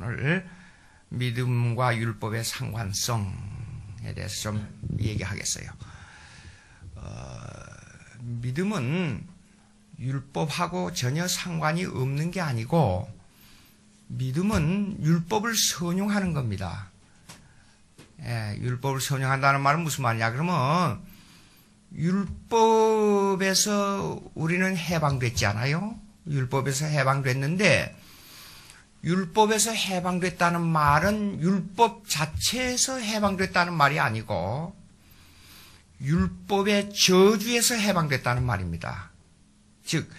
오늘 믿음과 율법의 상관성에 대해서 좀 얘기하겠어요. 믿음은 율법하고 전혀 상관이 없는 게 아니고 믿음은 율법을 선용하는 겁니다. 율법을 선용한다는 말은 무슨 말이냐? 그러면 율법에서 우리는 해방됐지 않아요? 율법에서 해방됐는데 율법에서 해방됐다는 말은 율법 자체에서 해방됐다는 말이 아니고 율법의 저주에서 해방됐다는 말입니다. 즉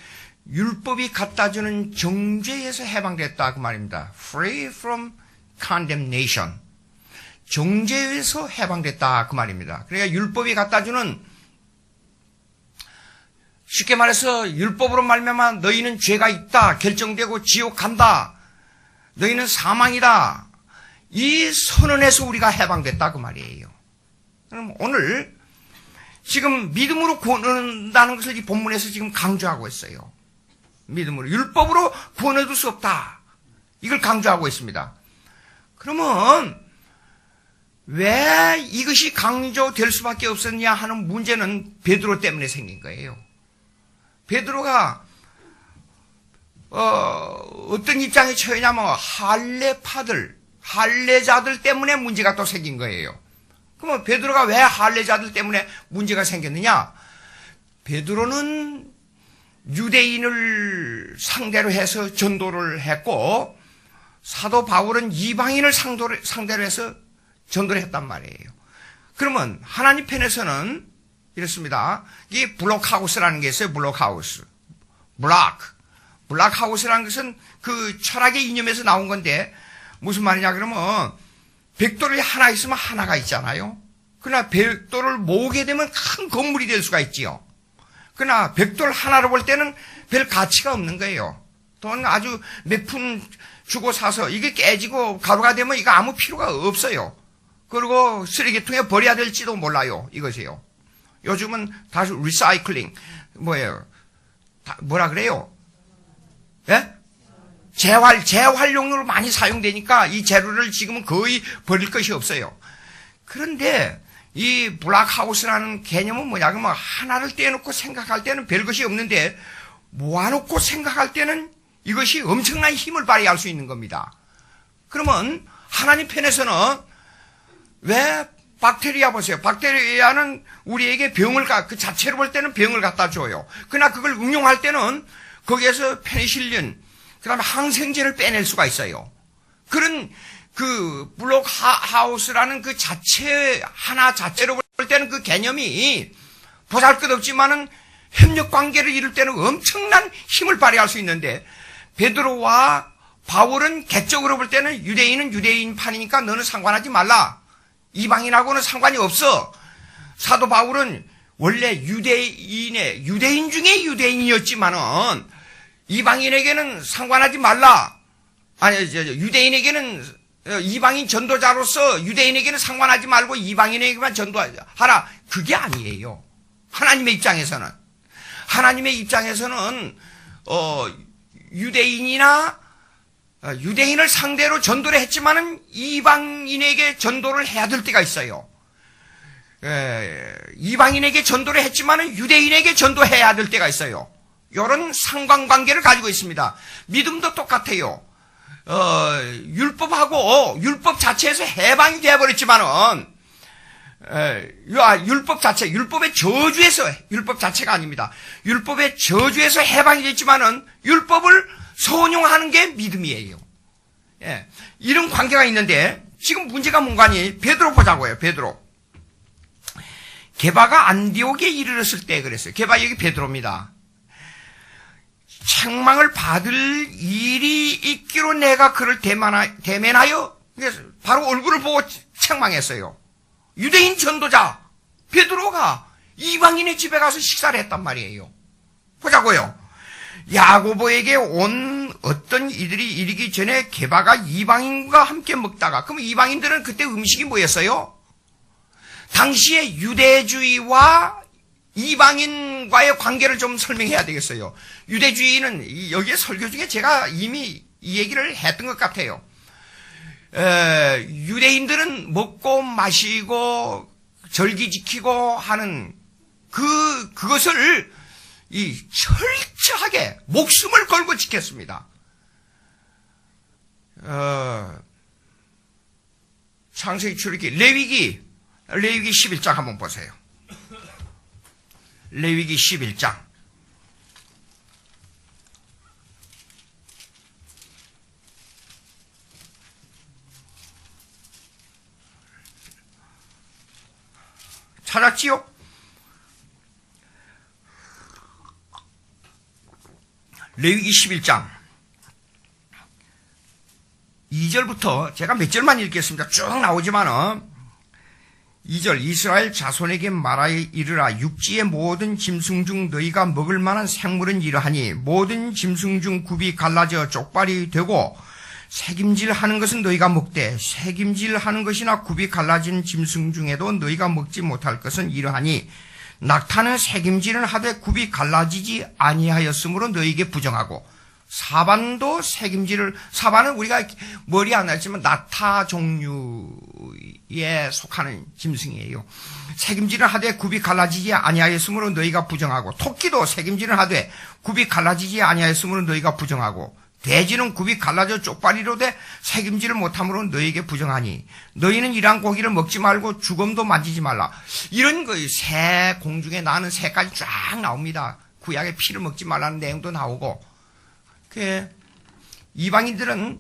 율법이 갖다주는 정죄에서 해방됐다 그 말입니다. Free from condemnation. 정죄에서 해방됐다 그 말입니다. 그러니까 율법이 갖다주는, 쉽게 말해서 율법으로 말미암아 너희는 죄가 있다, 결정되고 지옥 간다, 너희는 사망이다, 이 선언에서 우리가 해방됐다 그 말이에요. 그럼 오늘 지금 믿음으로 구원한다는 것을 이 본문에서 지금 강조하고 있어요. 믿음으로, 율법으로 구원해 줄 수 없다, 이걸 강조하고 있습니다. 그러면 왜 이것이 강조될 수밖에 없었냐 하는 문제는 베드로 때문에 생긴 거예요. 베드로가 어떤 입장에 처했냐면 할례자들 때문에 문제가 또 생긴 거예요. 그러면 베드로가 왜 할례자들 때문에 문제가 생겼느냐? 베드로는 유대인을 상대로 해서 전도를 했고 사도 바울은 이방인을 상대로 해서 전도를 했단 말이에요. 그러면 하나님 편에서는 이렇습니다. 이 블록하우스라는 게 있어요. 블록하우스라는 것은 그 철학의 이념에서 나온 건데 무슨 말이냐 그러면 벽돌이 하나 있으면 하나가 있잖아요. 그러나 벽돌을 모으게 되면 큰 건물이 될 수가 있지요. 그러나 벽돌 하나로 볼 때는 별 가치가 없는 거예요. 돈 아주 몇 푼 주고 사서 이게 깨지고 가루가 되면 이거 아무 필요가 없어요. 그리고 쓰레기통에 버려야 될지도 몰라요. 이것이요. 요즘은 다시 리사이클링, 뭐라 그래요? 예? 재활용으로 많이 사용되니까 이 재료를 지금은 거의 버릴 것이 없어요. 그런데 이 블록하우스라는 개념은 뭐냐? 그러면 하나를 떼놓고 생각할 때는 별 것이 없는데 모아놓고 생각할 때는 이것이 엄청난 힘을 발휘할 수 있는 겁니다. 그러면 하나님 편에서는 왜 박테리아 보세요. 박테리아는 우리에게 그 자체로 볼 때는 병을 갖다 줘요. 그러나 그걸 응용할 때는 거기에서 페니실린, 그 다음에 항생제를 빼낼 수가 있어요. 그런 그 블록하우스라는 그 하나 자체로 볼 때는 그 개념이 보잘것없지만은 협력 관계를 이룰 때는 엄청난 힘을 발휘할 수 있는데 베드로와 바울은 객적으로 볼 때는 유대인은 유대인판이니까 너는 상관하지 말라. 이방인하고는 상관이 없어. 사도 바울은 원래 유대인 중에 유대인이었지만은 이방인에게는 상관하지 말라. 유대인에게는 이방인 전도자로서 유대인에게는 상관하지 말고 이방인에게만 전도하라. 그게 아니에요. 하나님의 입장에서는 유대인을 상대로 전도를 했지만은 이방인에게 전도를 해야 될 때가 있어요. 이방인에게 전도를 했지만은 유대인에게 전도해야 될 때가 있어요. 이런 상관관계를 가지고 있습니다. 믿음도 똑같아요. 율법 자체에서 해방이 되어버렸지만은 율법의 저주에서, 율법 자체가 아닙니다. 율법의 저주에서 해방이 됐지만은 율법을 선용하는 게 믿음이에요. 이런 관계가 있는데 지금 문제가 뭔가니 베드로 보자고요. 베드로. 게바가 안디옥에 이르렀을 때 그랬어요. 게바 여기 베드로입니다. 책망을 받을 일이 있기로 내가 그를 대면하여 바로 얼굴을 보고 책망했어요. 유대인 전도자 베드로가 이방인의 집에 가서 식사를 했단 말이에요. 보자고요. 야고보에게 온 어떤 이들이 이르기 전에 게바가 이방인과 함께 먹다가, 그럼 이방인들은 그때 음식이 뭐였어요? 당시에 유대주의와 이방인과의 관계를 좀 설명해야 되겠어요. 유대주의는 여기에 설교 중에 제가 이미 이 얘기를 했던 것 같아요. 유대인들은 먹고 마시고 절기 지키고 하는 그것을 철저하게 목숨을 걸고 지켰습니다. 창세기, 출애굽기, 레위기 11장 한번 보세요. 레위기 11장. 찾았지요? 레위기 11장 2절부터 제가 몇 절만 읽겠습니다. 쭉 나오지만은 2절, 이스라엘 자손에게 말하여 이르라. 육지의 모든 짐승 중 너희가 먹을 만한 생물은 이러하니 모든 짐승 중 굽이 갈라져 쪽발이 되고 새김질하는 것은 너희가 먹되 새김질하는 것이나 굽이 갈라진 짐승 중에도 너희가 먹지 못할 것은 이러하니 낙타는 새김질은 하되 굽이 갈라지지 아니하였으므로 너희에게 부정하고 사반도 새김질을, 사반은 우리가 머리 안 났지만 낙타 종류에 속하는 짐승이에요. 새김질을 하되 굽이 갈라지지 아니하였으므로 너희가 부정하고 토끼도 새김질을 하되 굽이 갈라지지 아니하였으므로 너희가 부정하고 돼지는 굽이 갈라져 쪽발이로 돼 새김질을 못함으로 너희에게 부정하니 너희는 이러한 고기를 먹지 말고 죽음도 만지지 말라. 이런 거예요. 새, 공중에 나는 새까지 쫙 나옵니다. 구약의 피를 먹지 말라는 내용도 나오고. 이방인들은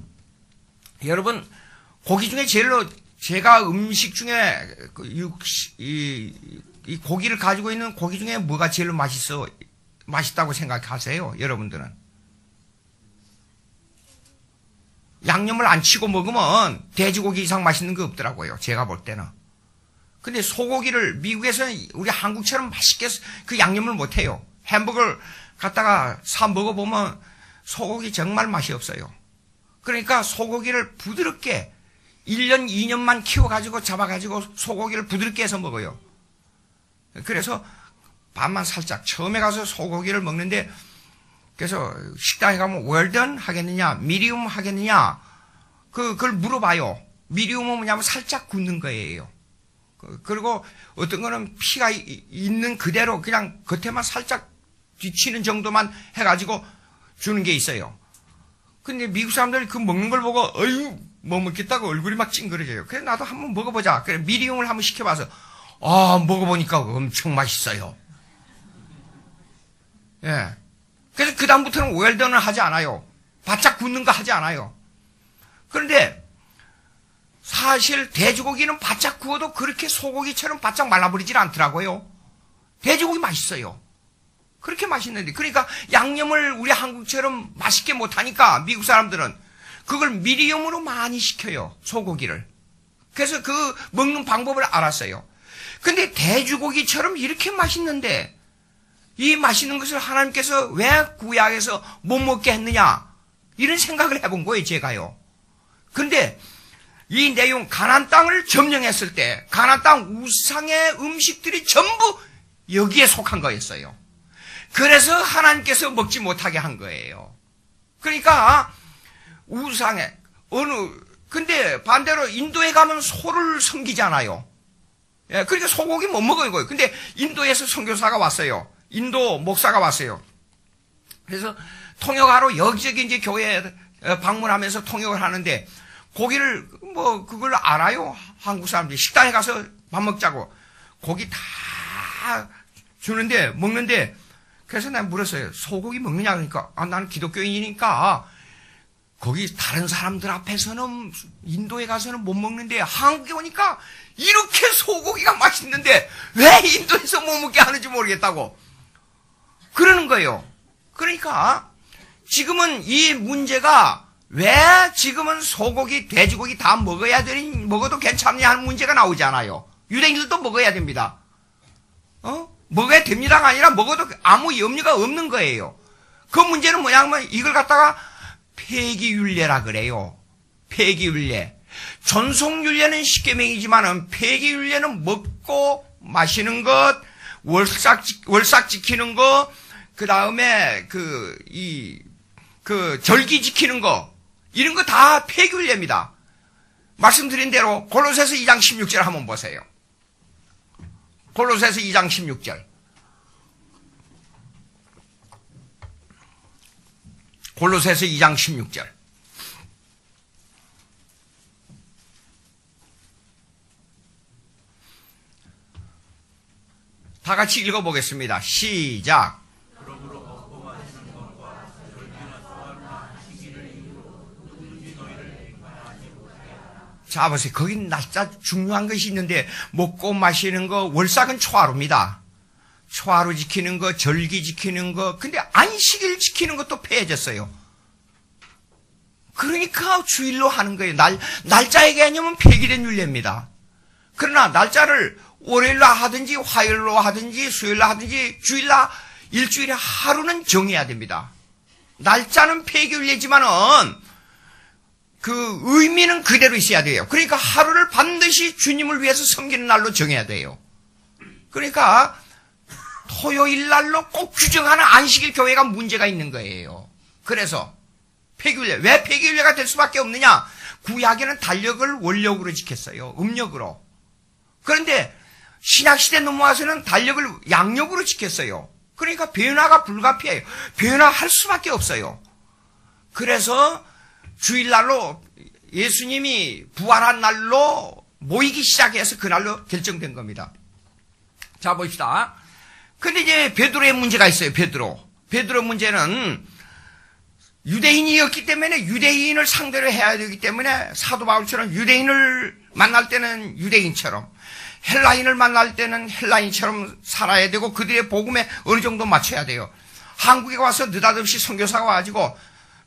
여러분 고기 중에 제일로 제가 음식 중에 이 고기를 가지고 있는 고기 중에 뭐가 제일로 맛있다고 생각하세요? 여러분들은 양념을 안 치고 먹으면 돼지고기 이상 맛있는 거 없더라고요. 제가 볼 때는. 근데 소고기를 미국에서는 우리 한국처럼 맛있게 그 양념을 못 해요. 햄버거를 갖다가 사 먹어보면 소고기 정말 맛이 없어요. 그러니까 소고기를 부드럽게 1년, 2년만 키워가지고 잡아가지고 소고기를 부드럽게 해서 먹어요. 그래서 밥만 살짝, 처음에 가서 소고기를 먹는데 그래서 식당에 가면 웰던 하겠느냐, 미디움 하겠느냐, 그걸 물어봐요. 미디움은 뭐냐면 살짝 굽는 거예요. 그리고 어떤 거는 피가 있는 그대로 그냥 겉에만 살짝 뒤치는 정도만 해가지고 주는 게 있어요. 근데 미국 사람들이 그 먹는 걸 보고, 어휴, 뭐 먹겠다고 얼굴이 막 찡그러져요. 그래서 나도 한번 먹어보자. 그래, 미디움을 한번 시켜봐서, 먹어보니까 엄청 맛있어요. 예. 그래서 그다음부터는 웰던을 하지 않아요. 바짝 굽는 거 하지 않아요. 그런데 사실 돼지고기는 바짝 구워도 그렇게 소고기처럼 바짝 말라버리질 않더라고요. 돼지고기 맛있어요. 그렇게 맛있는데. 그러니까 양념을 우리 한국처럼 맛있게 못하니까 미국 사람들은 그걸 미디움으로 많이 시켜요. 소고기를. 그래서 그 먹는 방법을 알았어요. 근데 돼지고기처럼 이렇게 맛있는데 이 맛있는 것을 하나님께서 왜 구약에서 못 먹게 했느냐, 이런 생각을 해본 거예요, 제가요. 근데 이 내용, 가나안 땅을 점령했을 때 가나안 땅 우상의 음식들이 전부 여기에 속한 거였어요. 그래서 하나님께서 먹지 못하게 한 거예요. 그러니까 우상의 근데 반대로 인도에 가면 소를 섬기잖아요. 예, 그러니까 소고기 못 먹어요. 근데 인도에서 선교사가 왔어요. 인도 목사가 왔어요. 그래서 통역하러 여기저기 이제 교회에 방문하면서 통역을 하는데 고기를 그걸 알아요. 한국 사람들이 식당에 가서 밥 먹자고 고기 다 주는데 먹는데, 그래서 내가 물었어요. 소고기 먹느냐? 그러니까 나는 기독교인이니까 거기 다른 사람들 앞에서는 인도에 가서는 못 먹는데 한국에 오니까 이렇게 소고기가 맛있는데 왜 인도에서 못 먹게 하는지 모르겠다고 그러는 거예요. 그러니까 지금은 이 문제가 왜 지금은 소고기, 돼지고기 다 먹어도 괜찮냐 하는 문제가 나오지 않아요. 유대인들도 먹어야 됩니다. 먹어야 됩니다가 아니라 먹어도 아무 염려가 없는 거예요. 그 문제는 뭐냐면 이걸 갖다가 폐기율례라 그래요. 폐기율례. 전속율례는 십계명이지만은 폐기율례는 먹고 마시는 것, 월삭 지키는 것, 그 다음에 절기 지키는 거, 이런 거 다 폐기율례입니다. 말씀드린 대로 골로새서 2장 16절 한번 보세요. 골로새서 2장 16절. 골로새서 2장 16절. 다 같이 읽어보겠습니다. 시작. 자, 보세요. 거기 날짜 중요한 것이 있는데, 먹고 마시는 거, 월삭은 초하루입니다. 초하루 지키는 거, 절기 지키는 거, 근데 안식일 지키는 것도 폐해졌어요. 그러니까 주일로 하는 거예요. 날짜의 개념은 폐기된 율례입니다. 그러나 날짜를 월요일로 하든지, 화요일로 하든지, 수요일로 하든지, 주일로, 일주일에 하루는 정해야 됩니다. 날짜는 폐기 율례지만은, 그 의미는 그대로 있어야 돼요. 그러니까 하루를 반드시 주님을 위해서 섬기는 날로 정해야 돼요. 그러니까 토요일 날로 꼭 규정하는 안식일 교회가 문제가 있는 거예요. 그래서 폐기율례. 왜 폐기율례가 될 수밖에 없느냐? 구약에는 달력을 원력으로 지켰어요. 음력으로. 그런데 신약시대 넘어와서는 달력을 양력으로 지켰어요. 그러니까 변화가 불가피해요. 변화할 수밖에 없어요. 그래서 주일날로 예수님이 부활한 날로 모이기 시작해서 그날로 결정된 겁니다. 자, 봅시다. 근데 이제 베드로의 문제가 있어요. 베드로 문제는 유대인이었기 때문에 유대인을 상대로 해야 되기 때문에 사도 바울처럼 유대인을 만날 때는 유대인처럼, 헬라인을 만날 때는 헬라인처럼 살아야 되고 그들의 복음에 어느 정도 맞춰야 돼요. 한국에 와서 느닷없이 선교사가 와가지고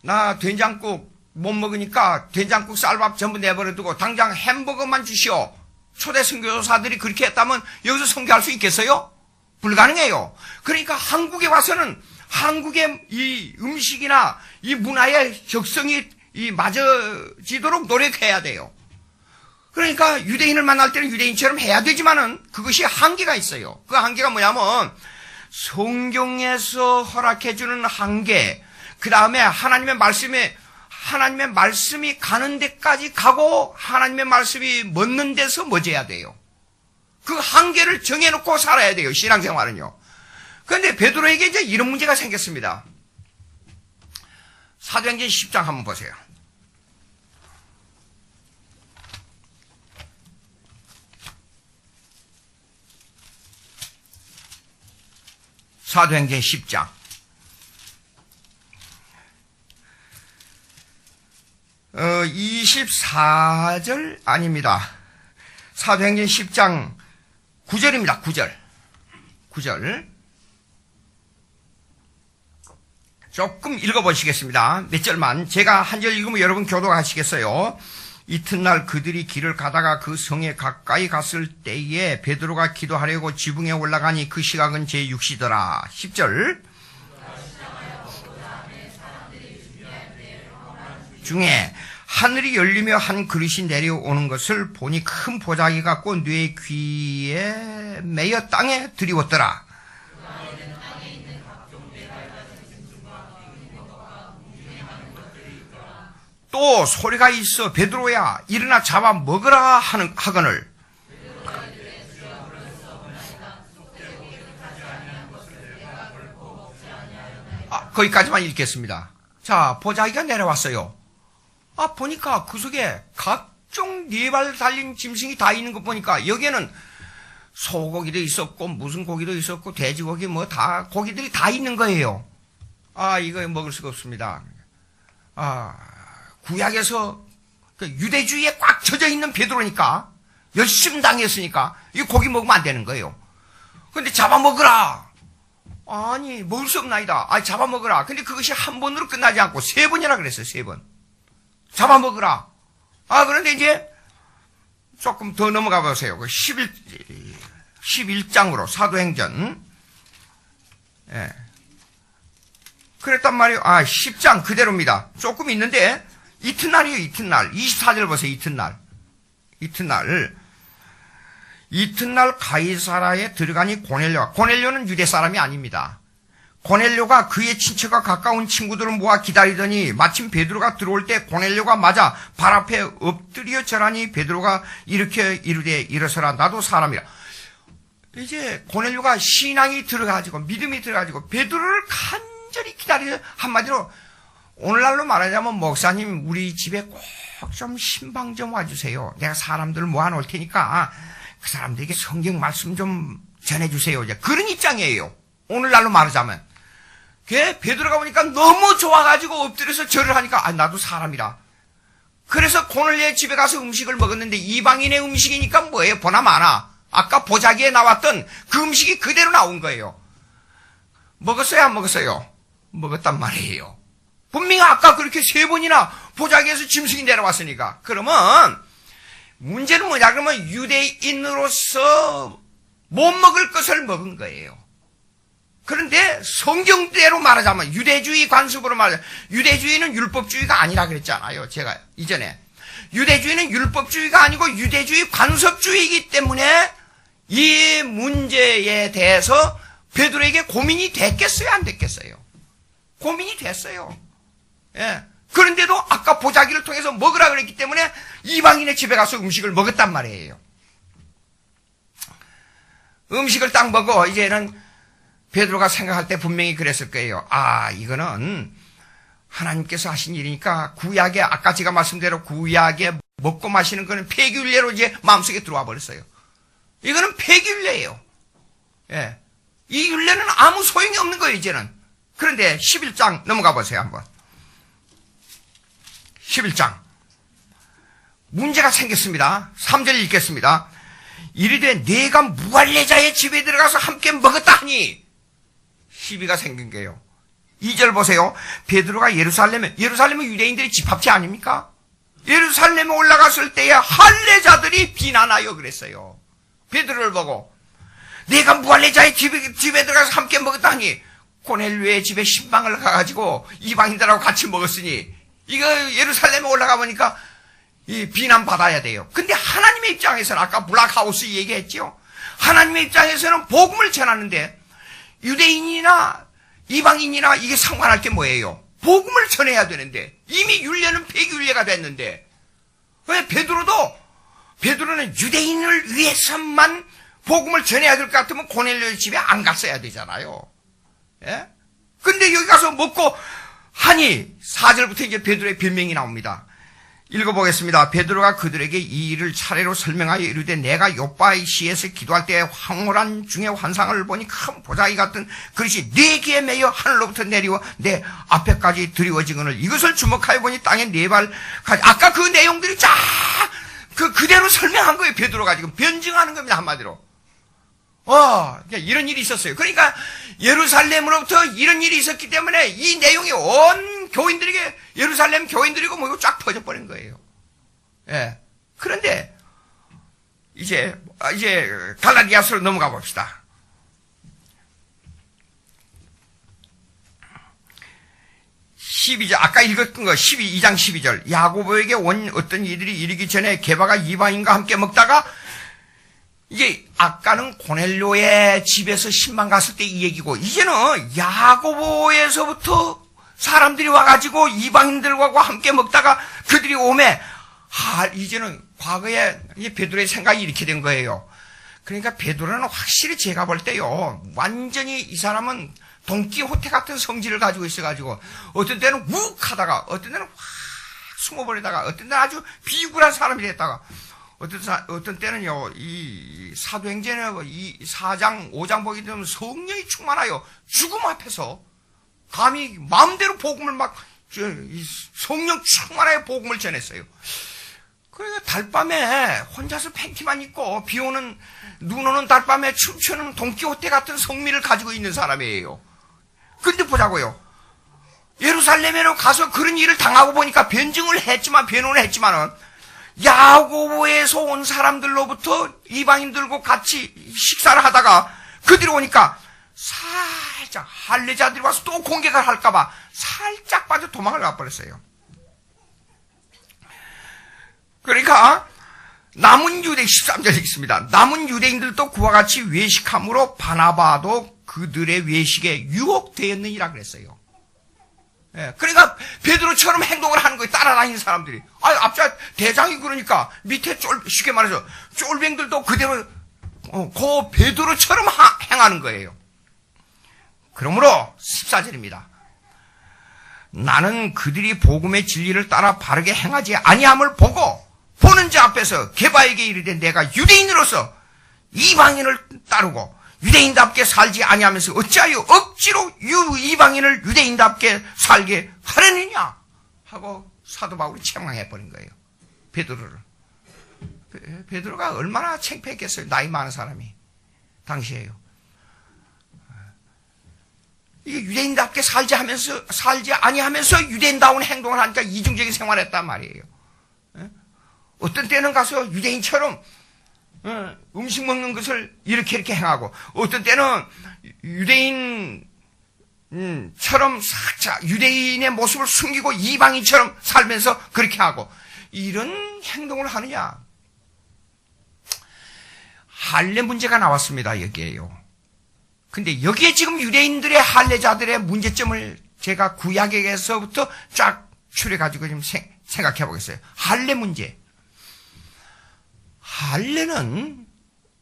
나 된장국 못 먹으니까 된장국 쌀밥 전부 내버려두고 당장 햄버거만 주시오. 초대 선교사들이 그렇게 했다면 여기서 선교할 수 있겠어요? 불가능해요. 그러니까 한국에 와서는 한국의 이 음식이나 이 문화의 적성이 맞아지도록 노력해야 돼요. 그러니까 유대인을 만날 때는 유대인처럼 해야 되지만은 그것이 한계가 있어요. 그 한계가 뭐냐면 성경에서 허락해주는 한계, 그 다음에 하나님의 말씀이 가는 데까지 가고 하나님의 말씀이 멎는 데서 멎어야 돼요. 그 한계를 정해놓고 살아야 돼요. 신앙생활은요. 그런데 베드로에게 이제 이런 문제가 생겼습니다. 사도행전 10장 한번 보세요. 사도행전 10장. 24절 아닙니다. 사도행전 10장 9절입니다. 9절. 조금 읽어보시겠습니다. 몇 절만. 제가 한 절 읽으면 여러분 교독하시겠어요? 이튿날 그들이 길을 가다가 그 성에 가까이 갔을 때에 베드로가 기도하려고 지붕에 올라가니 그 시각은 제6시더라. 10절. 중에 하늘이 열리며 한 그릇이 내려오는 것을 보니 큰 보자기 같고 뇌 귀에 매여 땅에 들이웠더라. 또 소리가 있어 베드로야 일어나 잡아 먹으라 하거늘. 거기까지만 읽겠습니다. 자, 보자기가 내려왔어요. 보니까 그 속에 각종 4발 달린 짐승이 다 있는 거 보니까 여기에는 소고기도 있었고 무슨 고기도 있었고 돼지고기 뭐 다 고기들이 다 있는 거예요. 이거 먹을 수가 없습니다. 구약에서 그 유대주의에 꽉 젖어 있는 베드로니까 열심히 당했으니까 이 고기 먹으면 안 되는 거예요. 근데 잡아먹으라. 아니 먹을 수 없나이다. 잡아먹으라. 근데 그것이 한 번으로 끝나지 않고 3번이나 그랬어요. 3번. 잡아먹으라. 그런데 이제 조금 더 넘어가 보세요. 그 11장으로 사도행전. 예. 그랬단 말이에요. 10장 그대로입니다. 조금 있는데 이튿날이에요. 이튿날. 24절 보세요. 이튿날 가이사라에 들어가니 고넬료는 유대 사람이 아닙니다. 고넬료가 그의 친척과 가까운 친구들을 모아 기다리더니 마침 베드로가 들어올 때 고넬료가 맞아 발 앞에 엎드려 절하니 베드로가 일으켜 이르되 일어서라 나도 사람이라. 이제 고넬료가 신앙이 들어가지고 믿음이 들어가지고 베드로를 간절히 기다리는, 한마디로 오늘날로 말하자면 목사님 우리 집에 꼭 좀 신방 좀 와주세요. 내가 사람들을 모아놓을 테니까 그 사람들에게 성경 말씀 좀 전해주세요. 이제 그런 입장이에요. 오늘날로 말하자면. 베드로가 보니까 너무 좋아가지고 엎드려서 절을 하니까 나도 사람이라. 그래서 고넬료의 집에 가서 음식을 먹었는데 이방인의 음식이니까 뭐예요? 보나 마나. 아까 보자기에 나왔던 그 음식이 그대로 나온 거예요. 먹었어요? 안 먹었어요? 먹었단 말이에요. 분명히 아까 그렇게 3번이나 보자기에서 짐승이 내려왔으니까. 그러면 문제는 뭐냐? 그러면 유대인으로서 못 먹을 것을 먹은 거예요. 그런데 성경대로 말하자면 유대주의 관습으로 말하자면 유대주의는 율법주의가 아니라 그랬잖아요. 제가 이전에. 유대주의는 율법주의가 아니고 유대주의 관습주의이기 때문에 이 문제에 대해서 베드로에게 고민이 됐겠어요? 안 됐겠어요? 고민이 됐어요. 예. 그런데도 아까 보자기를 통해서 먹으라 그랬기 때문에 이방인의 집에 가서 음식을 먹었단 말이에요. 음식을 딱 먹어 이제는 베드로가 생각할 때 분명히 그랬을 거예요. 이거는 하나님께서 하신 일이니까 구약에 아까 제가 말씀대로 구약에 먹고 마시는 거는 폐기율례로 이제 마음속에 들어와 버렸어요. 이거는 폐기율례예요. 예. 이 율례는 아무 소용이 없는 거예요, 이제는. 그런데 11장 넘어가 보세요, 한번. 11장. 문제가 생겼습니다. 3절 읽겠습니다. 이르되 내가 무할례자의 집에 들어가서 함께 먹었다 하니 시비가 생긴 거예요. 2절 보세요. 베드로가 예루살렘은 유대인들의 집합지 아닙니까? 예루살렘에 올라갔을 때에 할례자들이 비난하여 그랬어요. 베드로를 보고 내가 무할례자의 집에 들어가서 함께 먹었다 하니 고넬료의 집에 신방을 가가지고 이방인들하고 같이 먹었으니 이거 예루살렘에 올라가 보니까 이 비난받아야 돼요. 근데 하나님의 입장에서는 아까 블락하우스 얘기했죠. 하나님의 입장에서는 복음을 전하는데 유대인이나 이방인이나 이게 상관할 게 뭐예요? 복음을 전해야 되는데 이미 율례는 폐기율례가 됐는데 왜 베드로는 유대인을 위해서만 복음을 전해야 될 것 같으면 고넬료의 집에 안 갔어야 되잖아요. 예? 근데 여기 가서 먹고 하니 4절부터 이제 베드로의 변명이 나옵니다. 읽어보겠습니다. 베드로가 그들에게 이 일을 차례로 설명하여 이르되 내가 요파시에서 기도할 때 황홀한 중에 환상을 보니 큰 보자기 같은 그릇이 네 개에 매여 하늘로부터 내리워 내 앞에까지 드리워지거늘 이것을 주목하여 보니 땅에 4발 아까 그 내용들이 쫙 그대로 설명한 거예요. 베드로가 지금 변증하는 겁니다. 한마디로. 이런 일이 있었어요. 그러니까 예루살렘으로부터 이런 일이 있었기 때문에 이 내용이 온 교인들에게 예루살렘 교인들이고 뭐 이거 쫙 퍼져버린 거예요. 예. 그런데 이제 갈라디아서로 넘어가 봅시다. 12절, 아까 읽었던 거 2장 12절. 야고보에게 온 어떤 이들이 이르기 전에 게바가 이방인과 함께 먹다가 이게 아까는 고넬료의 집에서 신방 갔을 때 이 얘기고 이제는 야고보에서부터 사람들이 와가지고 이방인들과 함께 먹다가 그들이 오매 이제는 과거에 베드로의 생각이 이렇게 된 거예요. 그러니까 베드로는 확실히 제가 볼 때요 완전히 이 사람은 돈키호테 같은 성질을 가지고 있어가지고 어떤 때는 욱하다가 어떤 때는 확 숨어버리다가 어떤 때는 아주 비굴한 사람이 됐다가 어떤 때는요, 이 사도행전에 이 4장, 5장 보게 되면 성령이 충만하여 죽음 앞에서 감히 마음대로 복음을 성령 충만하여 복음을 전했어요. 그러니까 달밤에 혼자서 팬티만 입고 눈 오는 달밤에 춤추는 돈키호테 같은 성미를 가지고 있는 사람이에요. 근데 보자고요. 예루살렘에로 가서 그런 일을 당하고 보니까 변론을 했지만은 야고보에서 온 사람들로부터 이방인들과 같이 식사를 하다가 그들이 오니까 살짝 할례자들이 와서 또 공격을 할까봐 살짝 빠져 도망을 가버렸어요. 그러니까 남은 유대 13절에 있습니다. 남은 유대인들도 그와 같이 외식함으로 바나바도 그들의 외식에 유혹되었느니라 그랬어요. 예, 그러니까 베드로처럼 행동을 하는 거예요. 따라다니는 사람들이. 앞자 대장이 그러니까 밑에 쉽게 말해서 쫄뱅들도 그대로 그 베드로처럼 행하는 거예요. 그러므로 14절입니다. 나는 그들이 복음의 진리를 따라 바르게 행하지 아니함을 보고 보는 자 앞에서 게바에게 이르되 내가 유대인으로서 이방인을 따르고 유대인답게 살지 아니하면서 어찌하여 억지로 이방인을 유대인답게 살게 하려느냐 하고 사도 바울이 책망해버린 거예요. 베드로를. 베드로가 얼마나 창피했겠어요. 나이 많은 사람이 당시에요. 이게 유대인답게 살지 아니하면서 유대인다운 행동을 하니까 이중적인 생활을 했단 말이에요. 어떤 때는 가서 유대인처럼 음식 먹는 것을 이렇게 행하고, 어떤 때는 유대인처럼 살짝 유대인의 모습을 숨기고 이방인처럼 살면서 그렇게 하고, 이런 행동을 하느냐. 할례 문제가 나왔습니다. 여기에요. 근데 여기에 지금 유대인들의 할례자들의 문제점을 제가 구약에서부터 쫙 추려가지고 좀 생각해 보겠어요. 할례 문제. 할례는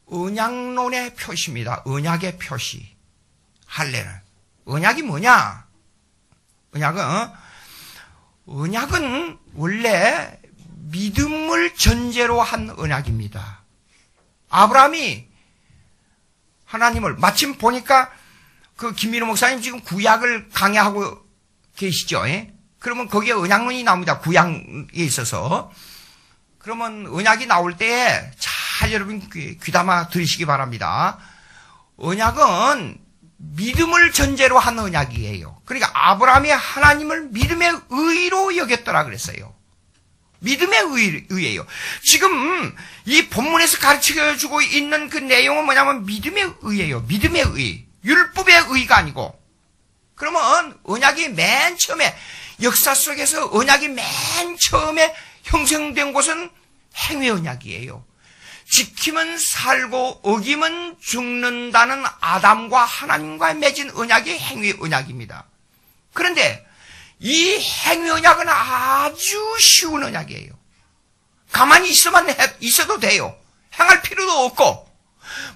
언약론의 표시입니다. 언약의 표시. 할례는. 언약이 뭐냐? 언약은 원래 믿음을 전제로 한 언약입니다. 아브라함이 하나님을, 마침 보니까 그 김민호 목사님 지금 구약을 강의하고 계시죠? 예? 그러면 거기에 언약론이 나옵니다. 구약에 있어서. 그러면 언약이 나올 때에 잘 여러분 귀담아 들으시기 바랍니다. 언약은 믿음을 전제로 한 언약이에요. 그러니까 아브라함이 하나님을 믿음의 의로 여겼더라 그랬어요. 믿음의 의예요. 지금 이 본문에서 가르쳐주고 있는 그 내용은 뭐냐면 믿음의 의예요. 믿음의 의. 율법의 의가 아니고. 그러면 언약이 맨 처음에, 역사 속에서 언약이 맨 처음에 형성된 곳은 행위 언약이에요. 지키면 살고 어기면 죽는다는 아담과 하나님과 맺은 언약이 행위 언약입니다. 그런데 이 행위 언약은 아주 쉬운 언약이에요. 가만히 있어도 돼요. 행할 필요도 없고.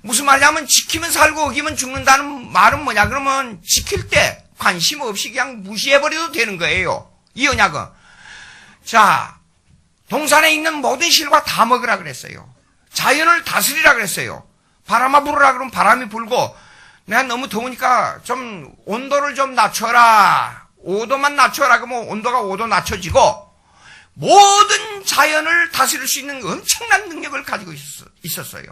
무슨 말이냐면 지키면 살고 어기면 죽는다는 말은 뭐냐? 그러면 지킬 때 관심 없이 그냥 무시해버려도 되는 거예요. 이 언약은. 자, 동산에 있는 모든 실과 다 먹으라 그랬어요. 자연을 다스리라 그랬어요. 바람아 불으라 그러면 바람이 불고, 내가 너무 더우니까 좀 온도를 좀 낮춰라. 5도만 낮춰라 그러면 온도가 5도 낮춰지고, 모든 자연을 다스릴 수 있는 엄청난 능력을 가지고 있었어요.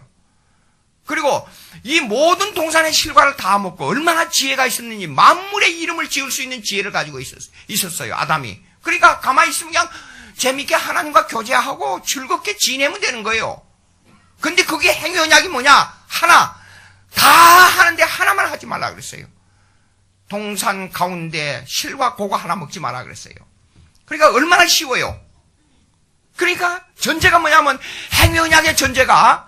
그리고 이 모든 동산의 실과를 다 먹고 얼마나 지혜가 있었는지, 만물의 이름을 지을 수 있는 지혜를 가지고 있었어요. 아담이. 그러니까 가만히 있으면 그냥 재밌게 하나님과 교제하고 즐겁게 지내면 되는 거예요. 근데 그게 행위 언약이 뭐냐? 하나. 다 하는데 하나만 하지 말라 그랬어요. 동산 가운데 실과 고거 하나 먹지 말라 그랬어요. 그러니까 얼마나 쉬워요. 그러니까 전제가 뭐냐면, 행위 언약의 전제가,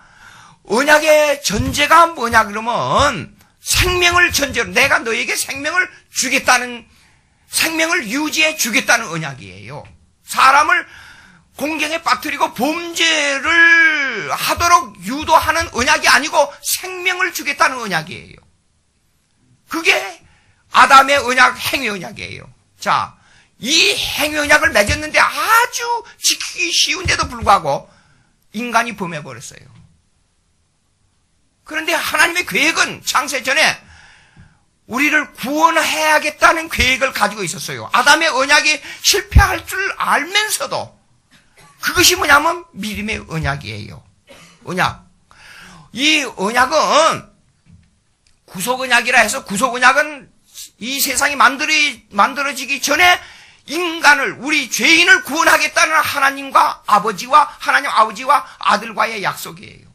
언약의 전제가 뭐냐 그러면 생명을 전제로, 내가 너에게 생명을 주겠다는, 생명을 유지해 주겠다는 언약이에요. 사람을 공경에 빠뜨리고 범죄를 하도록 유도하는 언약이 아니고 생명을 주겠다는 언약이에요. 그게 아담의 언약, 행위 언약이에요. 자, 이 행위 언약을 맺었는데 아주 지키기 쉬운데도 불구하고 인간이 범해버렸어요. 그런데 하나님의 계획은 창세 전에 우리를 구원해야겠다는 계획을 가지고 있었어요. 아담의 언약이 실패할 줄 알면서도 그것이 뭐냐면 믿음의 언약이에요. 언약. 이 언약은 구속 언약이라 해서, 구속 언약은 이 세상이 만들어지기 전에 인간을, 우리 죄인을 구원하겠다는 하나님과 아버지와, 하나님 아버지와 아들과의 약속이에요.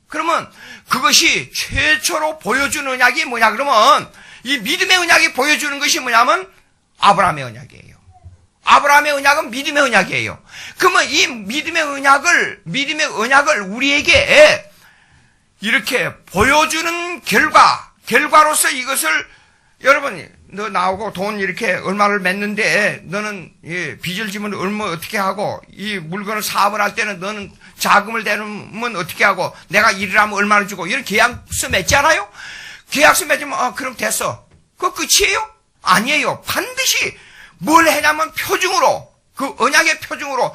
그러면 그것이 최초로 보여준 언약이 뭐냐 그러면, 이 믿음의 언약이 보여주는 것이 뭐냐면 아브라함의 언약이에요. 아브라함의 언약은 믿음의 언약이에요. 그러면 이 믿음의 언약을 우리에게 이렇게 보여주는 결과로서 이것을 여러분, 너 나오고 돈 이렇게 얼마를 맺는데 너는 빚을 지면 얼마 어떻게 하고 이 물건을 사업을 할 때는 너는 자금을 대면 어떻게 하고 내가 일을 하면 얼마를 주고 이런 계약서 맺지 않아요? 계약서 맺으면 그럼 됐어. 그거 끝이에요? 아니에요. 반드시 뭘 해냐면 표중으로 그 언약의 표중으로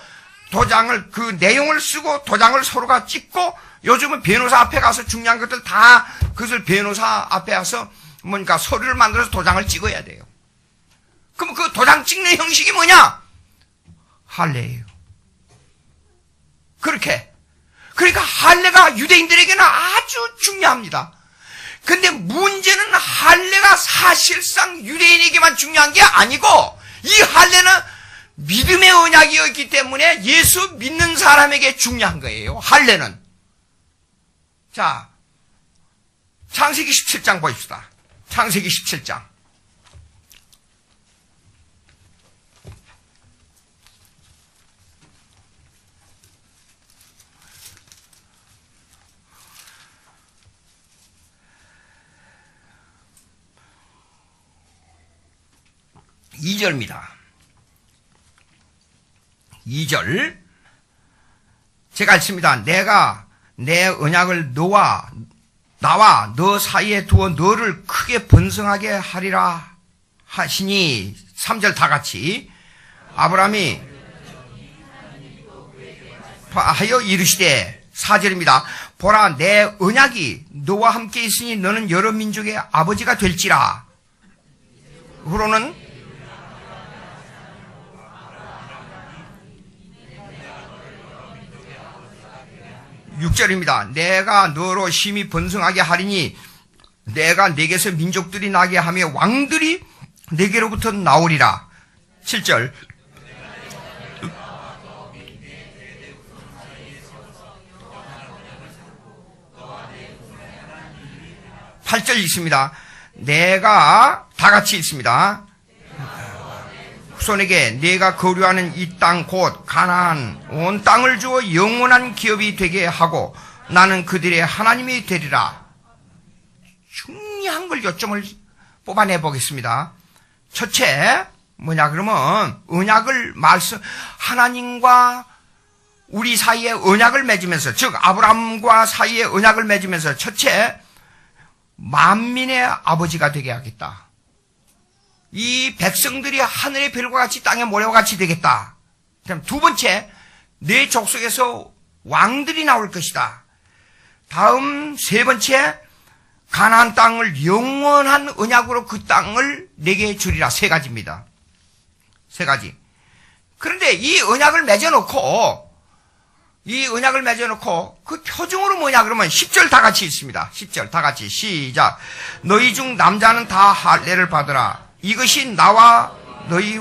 도장을 그 내용을 쓰고 도장을 서로가 찍고 요즘은 변호사 앞에 가서 중요한 것들 다 그것을 변호사 앞에 가서 뭔가 서류를 만들어서 도장을 찍어야 돼요. 그럼 그 도장 찍는 형식이 뭐냐? 할례예요. 그렇게. 그러니까 할례가 유대인들에게는 아주 중요합니다. 근데 문제는 할례가 사실상 유대인에게만 중요한 게 아니고 이 할례는 믿음의 언약이었기 때문에 예수 믿는 사람에게 중요한 거예요. 할례는. 자, 창세기 17장 보십시다. 창세기 17장. 이 절입니다. 2절. 제가 읽습니다. 내가 내 언약을 나와 너 사이에 두어 너를 크게 번성하게 하리라 하시니 3절 다 같이 아브라함이 하여 이르시되 4절입니다. 보라 내 언약이 너와 함께 있으니 너는 여러 민족의 아버지가 될지라. 후로는 6절입니다. 내가 너로 심히 번성하게 하리니 내가 내게서 민족들이 나게 하며 왕들이 내게로부터 나오리라. 7절. (8절) 있습니다. 내가 다 같이 있습니다. 후손에게 내가 거류하는 이 땅 곧 가나안 온 땅을 주어 영원한 기업이 되게 하고 나는 그들의 하나님이 되리라. 중요한 걸 요점을 뽑아내 보겠습니다. 첫째 뭐냐 그러면 언약을 하나님과 우리 사이에 언약을 맺으면서 즉 아브라함과 사이에 언약을 맺으면서 첫째 만민의 아버지가 되게 하겠다. 이 백성들이 하늘의 별과 같이 땅의 모래와 같이 되겠다. 그다음 두 번째, 내 족속에서 왕들이 나올 것이다. 다음 세 번째, 가나안 땅을 영원한 언약으로 그 땅을 내게 주리라. 세 가지입니다. 세 가지. 그런데 이 언약을 맺어놓고 그 표중으로 뭐냐 그러면 10절 다 같이 있습니다. 10절 다 같이 시작. 너희 중 남자는 다 할례를 받으라. 이것이 나와 너희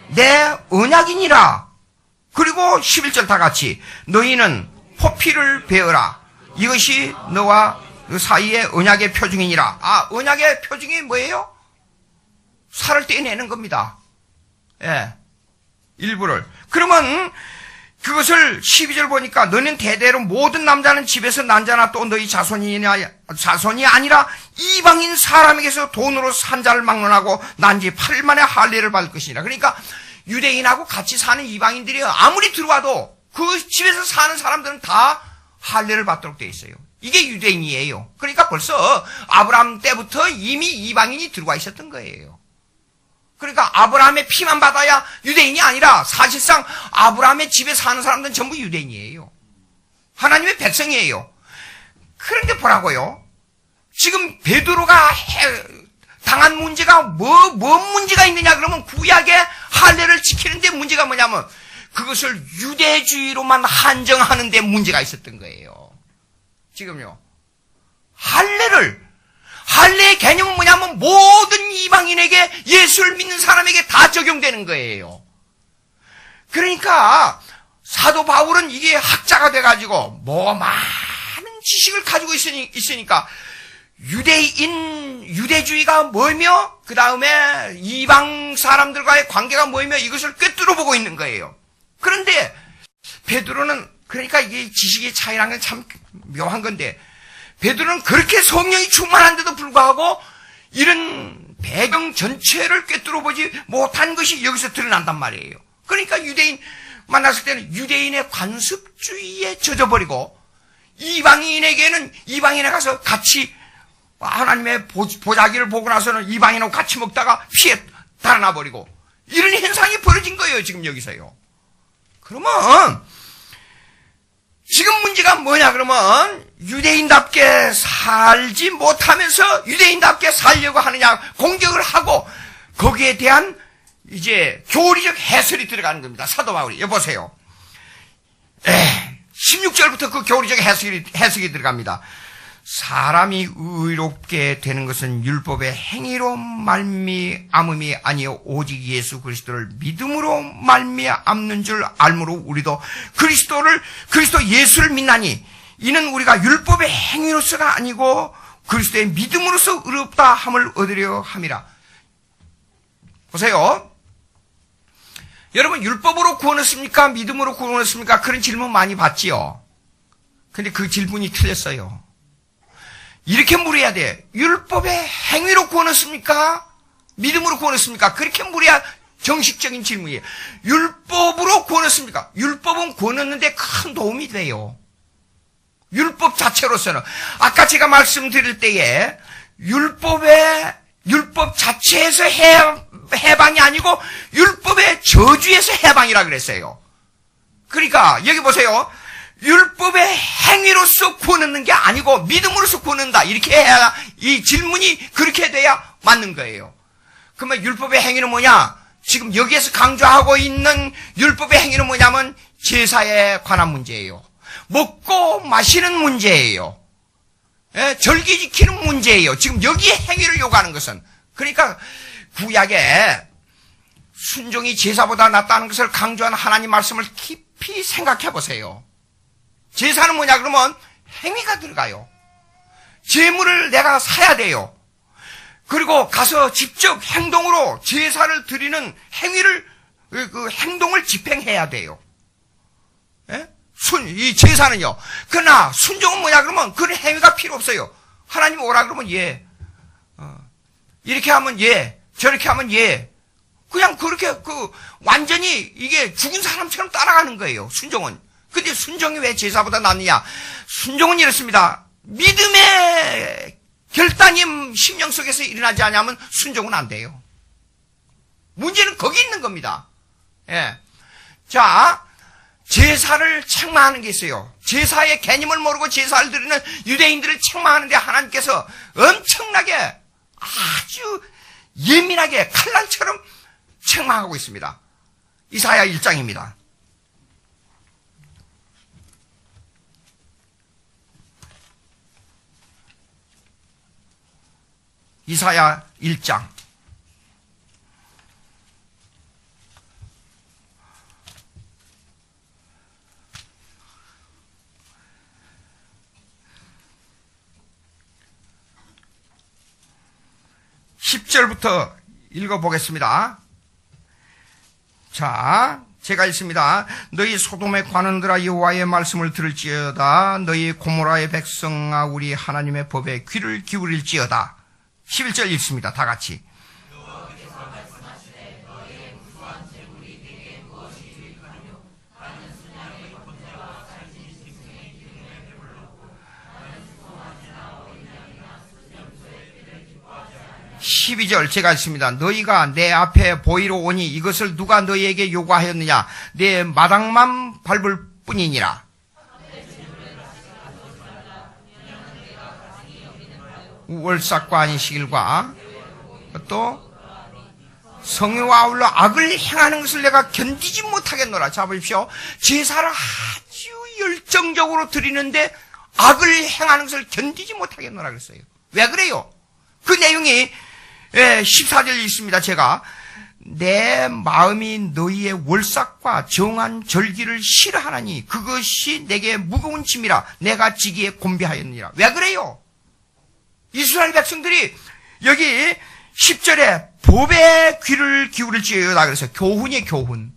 내 언약이니라. 그리고 11절 다 같이 너희는 포피를 베어라. 이것이 너와 그 사이의 언약의 표중이니라. 언약의 표중이 뭐예요? 살을 떼내는 겁니다. 예, 일부를. 그러면 그것을 12절 보니까 너는 대대로 모든 남자는 집에서 난 자나 또 너희 자손이 아니라 이방인 사람에게서 돈으로 산 자를 막론하고 난 지 8일 만에 할례를 받을 것이니라. 그러니까 유대인하고 같이 사는 이방인들이 아무리 들어와도 그 집에서 사는 사람들은 다 할례를 받도록 되어 있어요. 이게 유대인이에요. 그러니까 벌써 아브라함 때부터 이미 이방인이 들어와 있었던 거예요. 그러니까 아브라함의 피만 받아야 유대인이 아니라 사실상 아브라함의 집에 사는 사람들은 전부 유대인이에요. 하나님의 백성이에요. 그런데 보라고요. 지금 베드로가 당한 문제가 뭔 문제가 있느냐 그러면 구약의 할례를 지키는데 문제가 뭐냐면 그것을 유대주의로만 한정하는 데 문제가 있었던 거예요. 지금요. 할례의 개념은 뭐냐면 모든 이방인에게 예수를 믿는 사람에게 다 적용되는 거예요. 그러니까 사도 바울은 이게 학자가 돼가지고 많은 지식을 가지고 있으니까 유대주의가 뭐며, 그 다음에 이방 사람들과의 관계가 뭐며, 이것을 꿰뚫어 보고 있는 거예요. 그런데 베드로는, 그러니까 이게 지식의 차이라는 건 참 묘한 건데, 베드로는 그렇게 성령이 충만한데도 불구하고 이런 배경 전체를 꿰뚫어 보지 못한 것이 여기서 드러난단 말이에요. 그러니까 유대인 만났을 때는 유대인의 관습주의에 젖어버리고, 이방인에게는 이방인에 가서 같이 하나님의 보자기를 보고 나서는 이방인하고 같이 먹다가 피해 달아나버리고, 이런 현상이 벌어진 거예요, 지금 여기서요. 그러면 지금 문제가 뭐냐 그러면, 유대인답게 살지 못하면서 유대인답게 살려고 하느냐, 공격을 하고 거기에 대한 이제 교리적 해설이 들어가는 겁니다. 사도 바울이. 여보세요. 16절부터 그 교리적 해석이 들어갑니다. 사람이 의롭게 되는 것은 율법의 행위로 말미암음이 아니요 오직 예수 그리스도를 믿음으로 말미암는 줄 알므로 우리도 그리스도 예수를 믿나니 이는 우리가 율법의 행위로서가 아니고 그리스도의 믿음으로서 의롭다 함을 얻으려 함이라. 보세요. 여러분, 율법으로 구원했습니까? 믿음으로 구원했습니까? 그런 질문 많이 받지요. 근데 그 질문이 틀렸어요. 이렇게 물어야 돼. 율법의 행위로 구원했습니까? 믿음으로 구원했습니까? 그렇게 물어야 정식적인 질문이에요. 율법으로 구원했습니까? 율법은 구원했는데 큰 도움이 돼요. 율법 자체로서는. 아까 제가 말씀드릴 때에 율법 자체에서 해방이 아니고 율법의 저주에서 해방이라 그랬어요. 그러니까 여기 보세요. 율법의 행위로서 구원하는 게 아니고 믿음으로서 구원한다. 이렇게 해야, 이 질문이 그렇게 돼야 맞는 거예요. 그러면 율법의 행위는 뭐냐? 지금 여기에서 강조하고 있는 율법의 행위는 뭐냐면 제사에 관한 문제예요. 먹고 마시는 문제예요. 절기 지키는 문제예요. 지금 여기에 행위를 요구하는 것은. 그러니까 구약에 순종이 제사보다 낫다는 것을 강조한 하나님 말씀을 깊이 생각해 보세요. 제사는 뭐냐 그러면 행위가 들어가요. 제물을 내가 사야 돼요. 그리고 가서 직접 행동으로 제사를 드리는 그 행동을 집행해야 돼요. 이 제사는요. 그러나 순종은 뭐냐 그러면 그런 행위가 필요 없어요. 하나님 오라 그러면 예. 이렇게 하면 예. 저렇게 하면 예. 그냥 그렇게 완전히 이게 죽은 사람처럼 따라가는 거예요. 순종은. 근데 순종이 왜 제사보다 낫느냐? 순종은 이렇습니다. 믿음의 결단이 심령 속에서 일어나지 않으면 순종은 안 돼요. 문제는 거기 있는 겁니다. 예. 자, 제사를 책망하는 게 있어요. 제사의 개념을 모르고 제사를 드리는 유대인들을 책망하는데 하나님께서 엄청나게 아주 예민하게 칼날처럼 책망하고 있습니다. 이사야 1장입니다. 이사야 1장. (10절부터) 읽어보겠습니다. 자, 제가 읽습니다. 너희 소돔의 관원들아 여호와의 말씀을 들을지어다. 너희 고모라의 백성아 우리 하나님의 법에 귀를 기울일지어다. 11절 읽습니다. 다 같이. 12절 제가 읽습니다. 너희가 내 앞에 보이러 오니 이것을 누가 너희에게 요구하였느냐? 내 마당만 밟을 뿐이니라. 월삭과 안식일과 또 성회와 아울러 악을 행하는 것을 내가 견디지 못하겠노라. 자 보십시오. 제사를 아주 열정적으로 드리는데 악을 행하는 것을 견디지 못하겠노라 그랬어요. 왜 그래요? 그 내용이 14절 있습니다. 제가 내 마음이 너희의 월삭과 정한 절기를 싫어하나니 그것이 내게 무거운 짐이라 내가 지기에 곤비하였느니라. 왜 그래요? 이스라엘 백성들이 여기 10절에 법에 귀를 기울일지어다 그래서 교훈이에요, 교훈.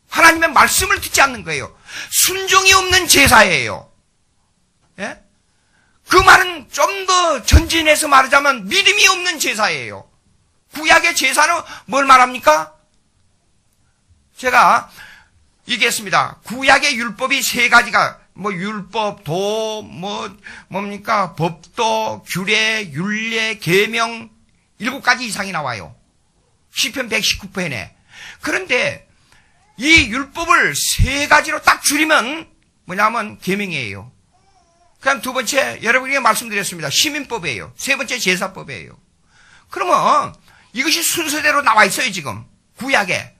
하나님의 말씀을 듣지 않는 거예요. 순종이 없는 제사예요. 예? 그 말은 좀 더 전진해서 말하자면 믿음이 없는 제사예요. 구약의 제사는 뭘 말합니까? 제가 얘기했습니다. 구약의 율법이 세 가지가 율법, 뭡니까? 법도, 규례, 율례, 계명 7가지 이상이 나와요. 시편 119편에. 그런데 이 율법을 세 가지로 딱 줄이면 뭐냐면 계명이에요. 그다음 두 번째 여러분에게 말씀드렸습니다. 시민법이에요. 세 번째 제사법이에요. 그러면 이것이 순서대로 나와 있어요. 지금 구약에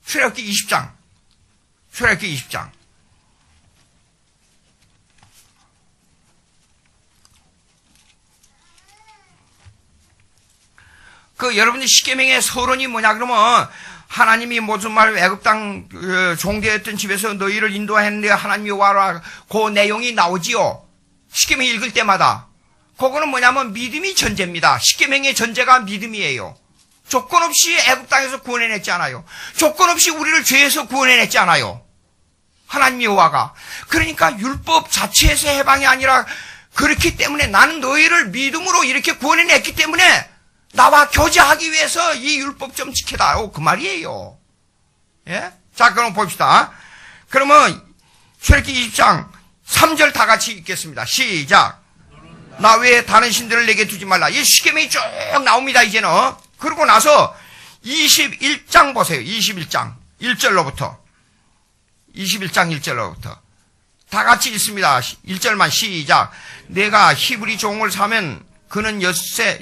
출애굽기 20장. 출애굽기 20장. 여러분들 십계명의 서론이 뭐냐 그러면 하나님이 무슨 말 애굽 땅 종되었던 집에서 너희를 인도했는데 하나님이 와라 그 내용이 나오지요. 십계명 읽을 때마다. 그거는 뭐냐면 믿음이 전제입니다. 십계명의 전제가 믿음이에요. 조건 없이 애굽 땅에서 구원해냈잖아요. 조건 없이 우리를 죄에서 구원해냈잖아요. 하나님 여호와가. 그러니까 율법 자체에서 해방이 아니라 그렇기 때문에 나는 너희를 믿음으로 이렇게 구원해냈기 때문에 나와 교제하기 위해서 이 율법 좀 지켜라. 그 말이에요. 예? 자, 그럼 봅시다. 그러면 출애굽기 20장 3절 다 같이 읽겠습니다. 시작. 나 외에 다른 신들을 내게 두지 말라. 이 십계명이 쭉 나옵니다. 이제는. 그러고 나서 21장 보세요. 21장 1절로부터. 21장 1절로부터. 다 같이 읽습니다. 1절만 시작. 내가 히브리 종을 사면 그는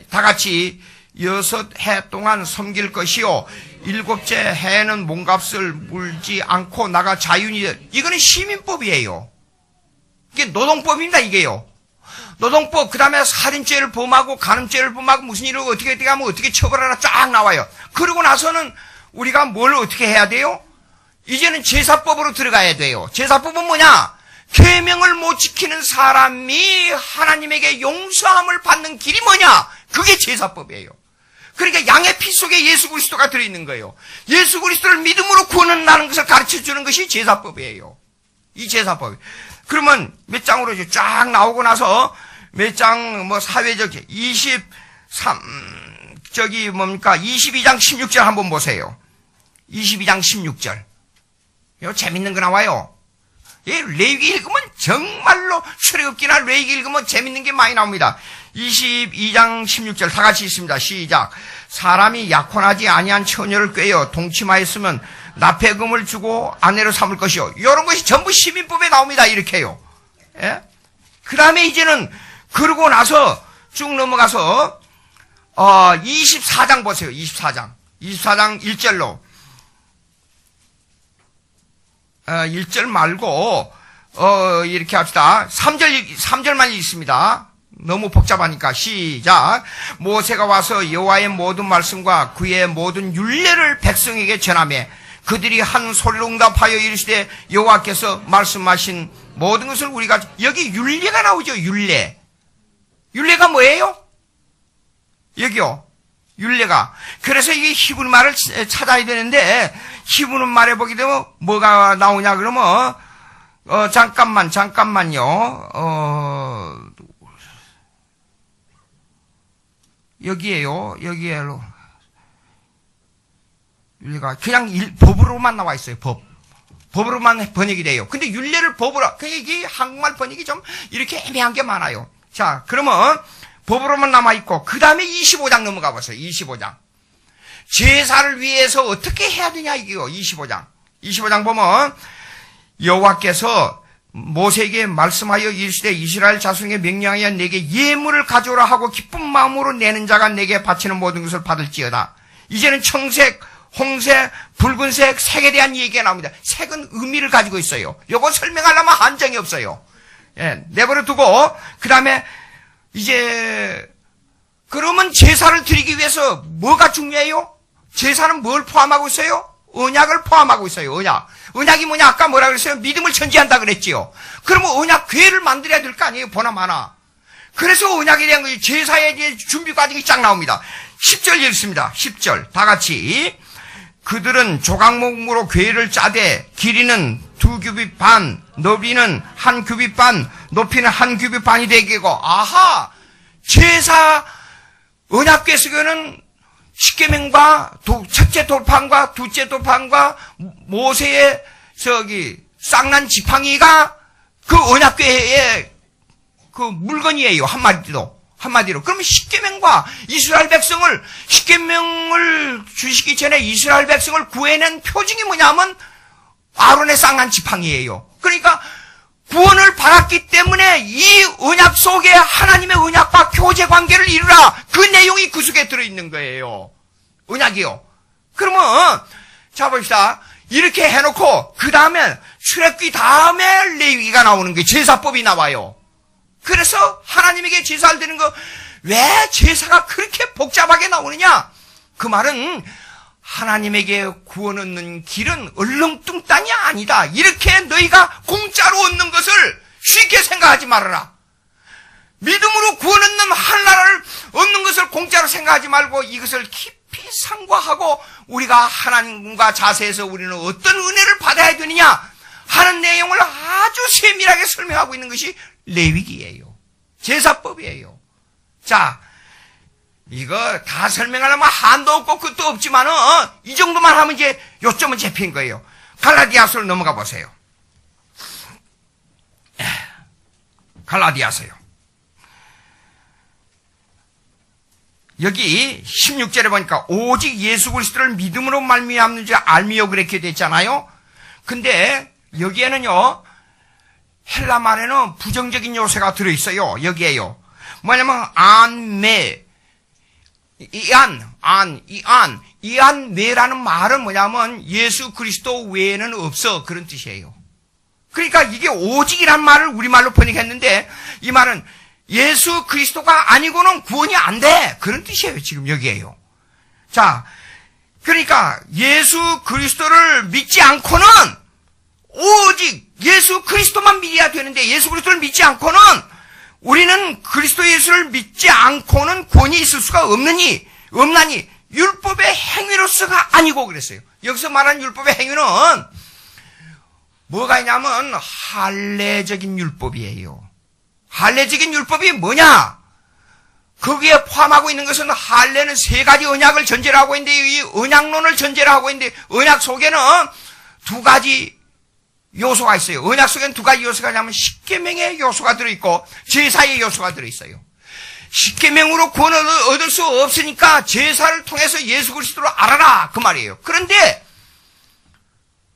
다 같이 6해 동안 섬길 것이요 7째 해에는 몸값을 물지 않고 나가 자유니. 이거는 시민법이에요. 이게 노동법입니다. 이게요. 노동법, 그 다음에 살인죄를 범하고 간음죄를 범하고 무슨 일을 어떻게 하면 어떻게 처벌하라 쫙 나와요. 그러고 나서는 우리가 뭘 어떻게 해야 돼요? 이제는 제사법으로 들어가야 돼요. 제사법은 뭐냐? 계명을 못 지키는 사람이 하나님에게 용서함을 받는 길이 뭐냐? 그게 제사법이에요. 그러니까 양의 피 속에 예수 그리스도가 들어있는 거예요. 예수 그리스도를 믿음으로 구원한다는 것을 가르쳐주는 것이 제사법이에요. 이 제사법. 그러면 몇 장으로 쫙 나오고 나서 몇 장 사회적 22장 16절 한번 보세요. 22장 16절. 이거 재밌는 거 나와요. 레위기 읽으면 정말로 출애굽기나 레위기 읽으면 재밌는 게 많이 나옵니다. 22장 16절 다 같이 있습니다. 시작. 사람이 약혼하지 아니한 처녀를 꿰어 동침하였으면 납폐금을 주고 아내로 삼을 것이요. 이런 것이 전부 시민법에 나옵니다. 이렇게요. 예? 그 다음에 이제는 그러고 나서 쭉 넘어가서 24장 보세요. 24장 1절로 1절 말고 이렇게 합시다. 3절만 읽습니다. 너무 복잡하니까 시작. 모세가 와서 여호와의 모든 말씀과 그의 모든 율례를 백성에게 전하며 그들이 한 소리로 응답하여 이르시되 여호와께서 말씀하신 모든 것을 우리가. 여기 율례가 나오죠. 율례가 뭐예요? 여기요. 율례가. 그래서 이게 히브리 말을 찾아야 되는데 히브리 말에 보게 되면 뭐가 나오냐 그러면 잠깐만요. 여기에요. 율례가 그냥 법으로만 나와 있어요. 법으로만 번역이 돼요. 근데 율례를 법으로. 이게 한국말 번역이 좀 이렇게 애매한 게 많아요. 자, 그러면 법으로만 남아있고, 그 다음에 25장 넘어가 보세요. 25장. 제사를 위해서 어떻게 해야 되냐, 이게요. 25장 보면, 여호와께서 모세에게 말씀하여 이르시되 이스라엘 자손에게 명령하여 내게 예물을 가져오라 하고 기쁜 마음으로 내는 자가 내게 바치는 모든 것을 받을지어다. 이제는 청색, 홍색, 붉은색, 색에 대한 얘기가 나옵니다. 색은 의미를 가지고 있어요. 요거 설명하려면 한정이 없어요. 예, 내버려 두고, 그 다음에 이제 그러면 제사를 드리기 위해서 뭐가 중요해요? 제사는 뭘 포함하고 있어요? 언약을 포함하고 있어요. 언약이 뭐냐? 아까 뭐라 그랬어요? 믿음을 전제한다 그랬지요. 그러면 언약 궤를 만들어야 될 거 아니에요? 보나마나. 그래서 언약에 대한 거지. 제사에 대한 준비 과정이 쫙 나옵니다. 10절 읽습니다. 10절 다 같이. 그들은 조각목으로 궤를 짜되 길이는 2규빗 반, 너비는 1규빗 반, 높이는 1규빗 반이 되고. 아하! 제사 언약궤 속에는 십계명과 첫째 돌판과 둘째 돌판과 모세의 쌍난 지팡이가 그 언약궤의 그 물건이에요. 한마디로. 그러면 십계명과 십계명을 주시기 전에 이스라엘 백성을 구해낸 표징이 뭐냐면 아론의 쌍난 지팡이예요. 그러니까 구원을 받았기 때문에 이 언약 속에 하나님의 언약과 교제 관계를 이루라. 그 내용이 그 속에 들어있는 거예요. 언약이요. 그러면 자 봅시다. 이렇게 해놓고 그 다음에 출애굽기 다음에 레위기가 나오는 게 제사법이 나와요. 그래서 하나님에게 제사를 드리는 거 왜 제사가 그렇게 복잡하게 나오느냐? 그 말은 하나님에게 구원 얻는 길은 얼렁뚱땅이 아니다. 이렇게 너희가 공짜로 얻는 것을 쉽게 생각하지 말아라. 믿음으로 구원 얻는 하나님을 얻는 것을 공짜로 생각하지 말고 이것을 깊이 상고하고 우리가 하나님과 자세에서 우리는 어떤 은혜를 받아야 되느냐 하는 내용을 아주 세밀하게 설명하고 있는 것이 레위기예요. 제사법이에요. 자, 이거 다 설명하려면 한도 없고 끝도 없지만은 이 정도만 하면 이제 요점은 잡힌 거예요. 갈라디아서로 넘어가 보세요. 갈라디아서요. 여기 16절에 보니까 오직 예수 그리스도를 믿음으로 말미암는 줄 알미요 그렇게 됐잖아요. 근데 여기에는요 헬라 말에는 부정적인 요소가 들어있어요. 여기에요. 뭐냐면 안메 이안메라는 말은 뭐냐면 예수 그리스도 외에는 없어 그런 뜻이에요. 그러니까 이게 오직이란 말을 우리말로 번역했는데 이 말은 예수 그리스도가 아니고는 구원이 안 돼 그런 뜻이에요. 지금 여기에요. 자, 그러니까 예수 그리스도를 믿지 않고는 오직 예수 그리스도만 믿어야 되는데 예수 그리스도를 믿지 않고는 우리는 그리스도 예수를 믿지 않고는 구원이 있을 수가 없나니 율법의 행위로서가 아니고 그랬어요. 여기서 말하는 율법의 행위는 뭐가 있냐면 할례적인 율법이에요. 할례적인 율법이 뭐냐? 거기에 포함하고 있는 것은 할례는 3가지 언약을 전제로 하고 있는데 이 언약론을 전제로 하고 있는데 언약 속에는 2가지 요소가 있어요. 언약 속에는 2가지 요소가 있냐면 십계명의 요소가 들어있고 제사의 요소가 들어있어요. 십계명으로 구원을 얻을 수 없으니까 제사를 통해서 예수 그리스도를 알아라 그 말이에요. 그런데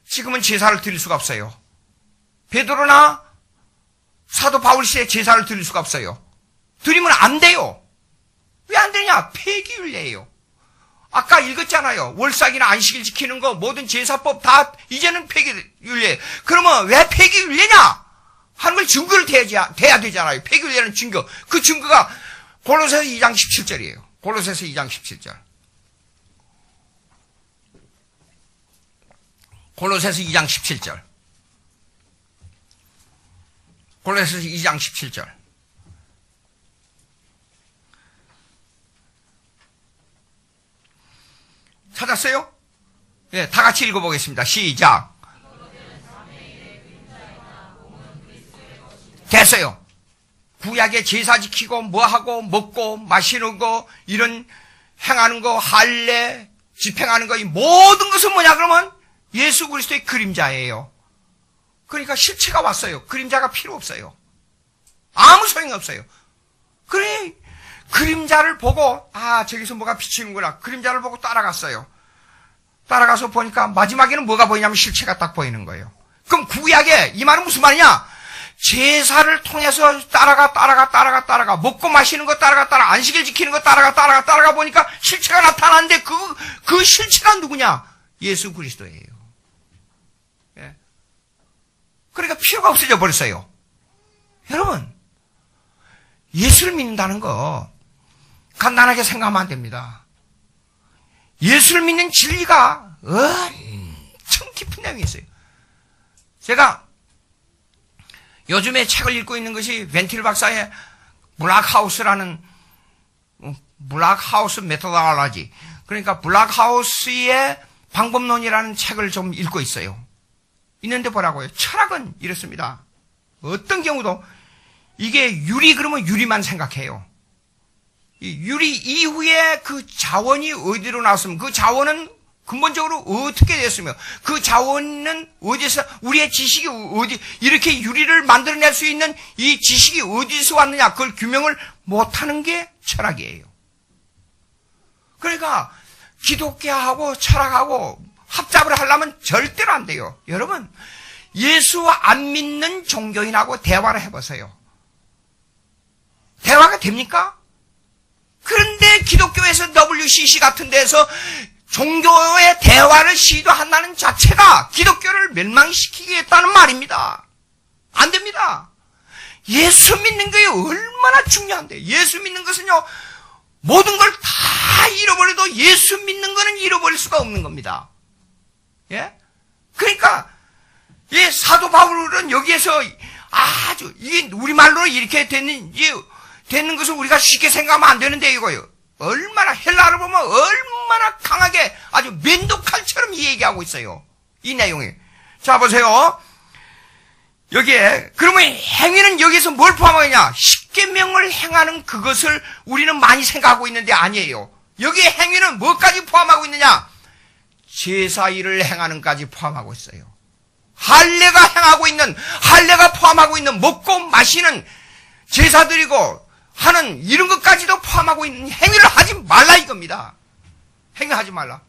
지금은 제사를 드릴 수가 없어요. 베드로나 사도 바울 시에 제사를 드릴 수가 없어요. 드리면 안 돼요. 왜 안 되냐? 폐기율례예요. 아까 읽었잖아요. 월삭이나 안식일 지키는 거 모든 제사법 다 이제는 폐기율례. 그러면 왜 폐기율례냐? 하는 걸 증거를 대야 되잖아요. 폐기율례는 증거. 그 증거가 골로새서 2장 17절이에요. 골로새서 2장 17절. 골로새서 2장 17절. 골로새서 2장 17절. 찾았어요? 네, 다 같이 읽어보겠습니다. 시작. 됐어요. 구약에 제사 지키고 뭐하고 먹고 마시는 거 이런 행하는 거 할례 집행하는 거 이 모든 것은 뭐냐 그러면 예수 그리스도의 그림자예요. 그러니까 실체가 왔어요. 그림자가 필요 없어요. 아무 소용이 없어요. 그래 그림자를 보고 저기서 뭐가 비치는구나. 그림자를 보고 따라갔어요. 따라가서 보니까 마지막에는 뭐가 보이냐면 실체가 딱 보이는 거예요. 그럼 구약에 이 말은 무슨 말이냐? 제사를 통해서 따라가 먹고 마시는 거 따라가 안식일 지키는 거 따라가 보니까 실체가 나타나는데 그 실체가 누구냐? 예수 그리스도예요. 예. 그러니까 필요가 없어져 버렸어요. 여러분 예수를 믿는다는 거 간단하게 생각하면 안 됩니다. 예수를 믿는 진리가 엄청 깊은 내용이 있어요. 제가 요즘에 책을 읽고 있는 것이 벤틸 박사의 블락하우스라는 블락하우스 메토도로지, 그러니까 블락하우스의 방법론이라는 책을 좀 읽고 있어요. 있는데 뭐라고요? 철학은 이렇습니다. 어떤 경우도 이게 유리 그러면 유리만 생각해요. 이 유리 이후에 그 자원이 어디로 나왔으면 그 자원은 근본적으로 어떻게 됐으며 그 자원은 어디서 우리의 지식이 어디 이렇게 유리를 만들어낼 수 있는 이 지식이 어디서 왔느냐 그걸 규명을 못하는 게 철학이에요. 그러니까 기독교하고 철학하고 합잡을 하려면 절대로 안 돼요. 여러분 예수 안 믿는 종교인하고 대화를 해보세요. 대화가 됩니까? 그런데 기독교에서 WCC 같은 데서 종교의 대화를 시도한다는 자체가 기독교를 멸망시키겠다는 말입니다. 안 됩니다. 예수 믿는 게 얼마나 중요한데, 예수 믿는 것은요 모든 걸 다 잃어버려도 예수 믿는 거는 잃어버릴 수가 없는 겁니다. 예? 그러니까 이 사도 바울은 여기에서 아주 이게 우리말로 이렇게 되는 것을 우리가 쉽게 생각하면 안 되는데 이거요. 얼마나 헬라어를 보면 얼마나 강하게 아주 면도칼처럼 이 얘기하고 있어요. 이 내용이. 자 보세요. 여기에 그러면 행위는 여기서 뭘 포함하느냐? 십계명을 행하는 그것을 우리는 많이 생각하고 있는데 아니에요. 여기에 행위는 뭐까지 포함하고 있느냐? 제사 일을 행하는까지 포함하고 있어요. 할례가 포함하고 있는 먹고 마시는 제사 드리고 하는 이런 것까지도 포함하고 있는 행위를 하지 말라 이겁니다. 행위하지 말라.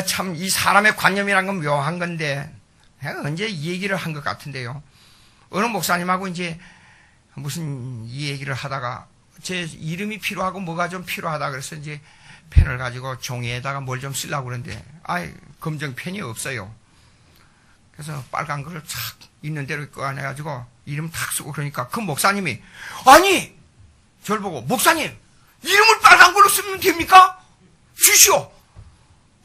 참 이 사람의 관념이란 건 묘한 건데 내가 언제 이 얘기를 한 것 같은데요. 어느 목사님하고 이제 무슨 이 얘기를 하다가 제 이름이 필요하고 뭐가 좀 필요하다 그래서 이제 펜을 가지고 종이에다가 뭘 좀 쓰려고 그러는데 검정 펜이 없어요. 그래서 빨간 거를 착 있는 대로 꺼내가지고 이름 탁 쓰고 그러니까 그 목사님이 아니 저를 보고 목사님 이름을 빨간 걸로 쓰면 됩니까? 주시오.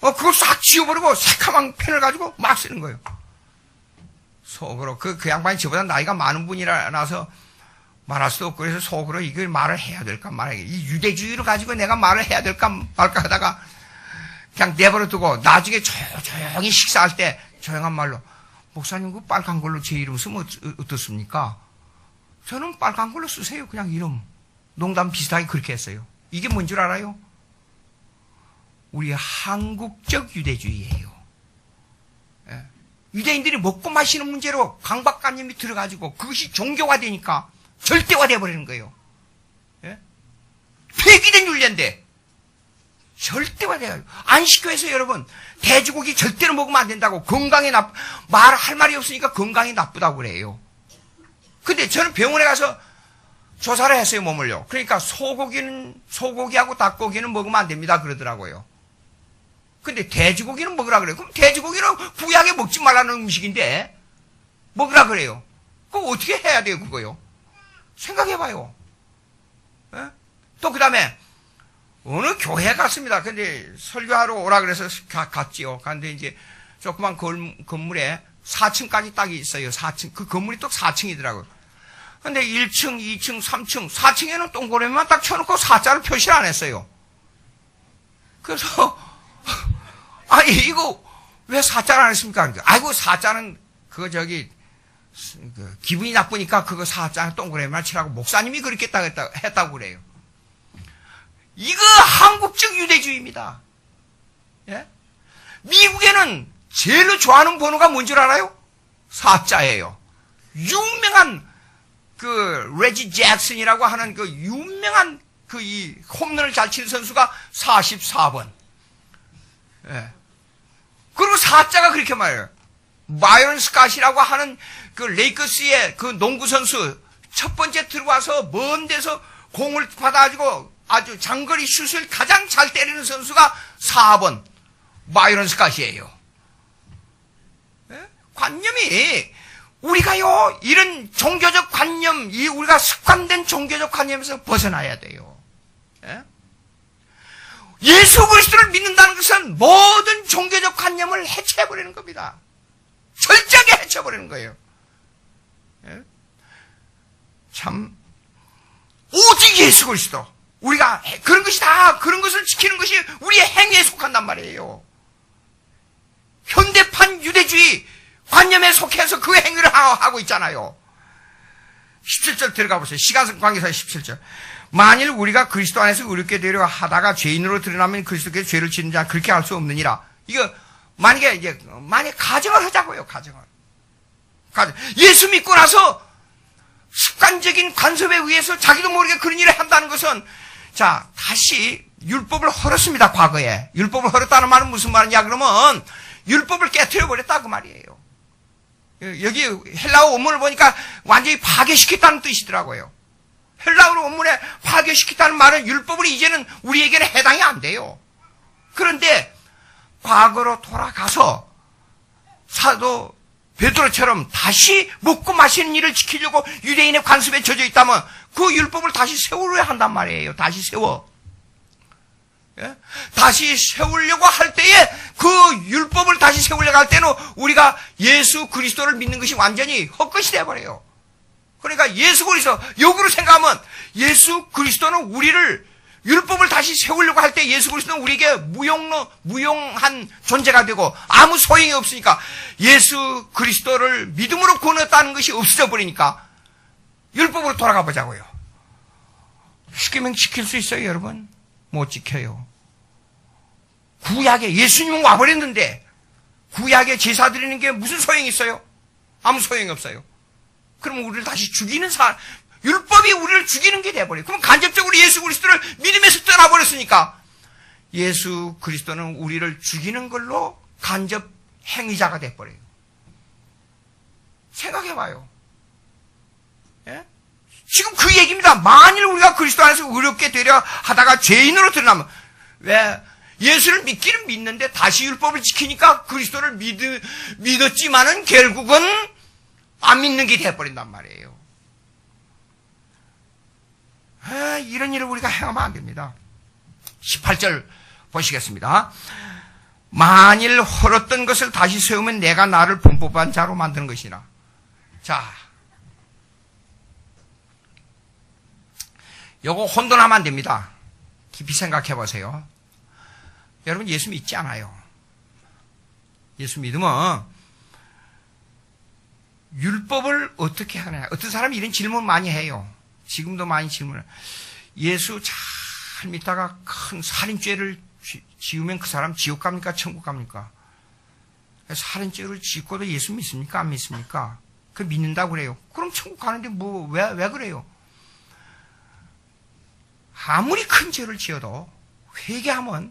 그걸 싹 지워버리고 새카만 펜을 가지고 막 쓰는 거예요. 속으로 그 양반이 저보다 나이가 많은 분이라서 말할 수도 없고 그래서 속으로 이걸 말을 해야 될까 말아야 이 유대주의를 가지고 내가 말을 해야 될까 말까 하다가 그냥 내버려 두고 나중에 조용히 식사할 때 조용한 말로 목사님 그 빨간 걸로 제 이름 쓰면 어떻습니까? 저는 빨간 걸로 쓰세요. 그냥 이름. 농담 비슷하게 그렇게 했어요. 이게 뭔 줄 알아요? 우리 한국적 유대주의예요. 예. 유대인들이 먹고 마시는 문제로 강박관념이 들어가지고 그것이 종교가 되니까 절대화되어 버리는 거예요. 예? 폐기된 윤례인데 절대화돼요. 안식교에서 여러분 돼지고기 절대로 먹으면 안 된다고 건강에 말할 말이 없으니까 건강이 나쁘다고 그래요. 근데 저는 병원에 가서 조사를 했어요 몸을요. 그러니까 소고기하고 닭고기는 먹으면 안 됩니다 그러더라고요. 근데 돼지고기는 먹으라 그래요. 그럼 돼지고기는 구약에 먹지 말라는 음식인데 먹으라 그래요. 그거 어떻게 해야 돼요 그거요? 생각해봐요. 예? 또 그 다음에 어느 교회 갔습니다. 근데 설교하러 오라 그래서 갔지요. 갔는데 이제 조그만 건물에 4층까지 딱 있어요. 4층. 그 건물이 또 4층이더라고요. 근데 1층, 2층, 3층, 4층에는 동그라미만 딱 쳐놓고 4자를 표시를 안 했어요. 그래서 이거 왜 4자를 안 했습니까? 아이고 4자는 그거 기분이 나쁘니까 그거 4자는 동그라미만 치라고 목사님이 그렇게 했다고 그래요. 이거 한국적 유대주의입니다. 예? 미국에는 제일 좋아하는 번호가 뭔 줄 알아요? 4자예요. 유명한 레지 잭슨이라고 하는 유명한 이 홈런을 잘 치는 선수가 44번. 예. 그리고 4자가 그렇게 말해요. 바이런 스캇이라고 하는 레이커스의 농구 선수 첫 번째 들어와서 먼 데서 공을 받아가지고 아주 장거리 슛을 가장 잘 때리는 선수가 4번 바이런 스캇이에요. 예? 관념이 우리가요 이런 종교적 관념, 우리가 습관된 종교적 관념에서 벗어나야 돼요. 예? 예수 그리스도를 믿는다는 것은 모든 종교적 관념을 해체해버리는 겁니다. 철저하게 해체해버리는 거예요. 예? 참 오직 예수 그리스도, 우리가 그런 것이 다, 그런 것을 지키는 것이 우리의 행위에 속한단 말이에요. 현대판 유대주의 관념에 속해서 그 행위를 하고 있잖아요. 17절 들어가 보세요. 시간 관계상 17절. 만일 우리가 그리스도 안에서 의롭게 되려 하다가 죄인으로 드러나면 그리스도께서 죄를 짓는 자 그렇게 할 수 없느니라. 이거 만약에 가정을 하자고요. 가정을. 예수 믿고 나서 습관적인 간섭에 의해서 자기도 모르게 그런 일을 한다는 것은, 자, 다시 율법을 헐었습니다. 과거에. 율법을 헐었다는 말은 무슨 말이냐 그러면 율법을 깨트려 버렸다 그 말이에요. 여기 헬라어 원문을 보니까 완전히 파괴시켰다는 뜻이더라고요. 헬라어 원문에 파괴시켰다는 말은 율법을 이제는 우리에게는 해당이 안 돼요. 그런데 과거로 돌아가서 사도 베드로처럼 다시 먹고 마시는 일을 지키려고 유대인의 관습에 젖어 있다면 그 율법을 다시 세우려야 한단 말이에요. 다시 세워. 예? 다시 세우려고 할 때에 그 율법을 다시 세우려고 할 때는 우리가 예수 그리스도를 믿는 것이 완전히 헛것이 되어버려요. 그러니까 예수 그리스도, 역으로 생각하면 예수 그리스도는 우리를, 율법을 다시 세우려고 할 때 예수 그리스도는 우리에게 무용한 존재가 되고 아무 소용이 없으니까, 예수 그리스도를 믿음으로 구원했다는 것이 없어져 버리니까 율법으로 돌아가 보자고요. 십계명 지킬 수 있어요, 여러분? 못 지켜요. 구약에 예수님은 와버렸는데 구약에 제사 드리는 게 무슨 소용이 있어요? 아무 소용이 없어요. 그럼 우리를 다시 죽이는 율법이 우리를 죽이는 게 돼버려요. 그럼 간접적으로 예수 그리스도를 믿음에서 떠나버렸으니까 예수 그리스도는 우리를 죽이는 걸로 간접 행위자가 돼버려요. 생각해봐요. 예? 지금 그 얘기입니다. 만일 우리가 그리스도 안에서 의롭게 되려 하다가 죄인으로 드러나면, 왜? 예수를 믿기는 믿는데 다시 율법을 지키니까 그리스도를 믿었지만은 결국은 안 믿는 게 돼버린단 말이에요. 이런 일을 우리가 행하면 안 됩니다. 18절 보시겠습니다. 만일 헐었던 것을 다시 세우면 내가 나를 범법한 자로 만드는 것이라. 자, 요거 혼돈하면 안 됩니다. 깊이 생각해 보세요. 여러분, 예수 믿지 않아요. 예수 믿으면 율법을 어떻게 하냐. 어떤 사람이 이런 질문 많이 해요. 지금도 많이 질문해요. 예수 잘 믿다가 큰 살인죄를 지으면 그 사람 지옥 갑니까? 천국 갑니까? 살인죄를 짓고도 예수 믿습니까? 안 믿습니까? 그 믿는다고 그래요. 그럼 천국 가는데 왜 그래요? 아무리 큰 죄를 지어도 회개하면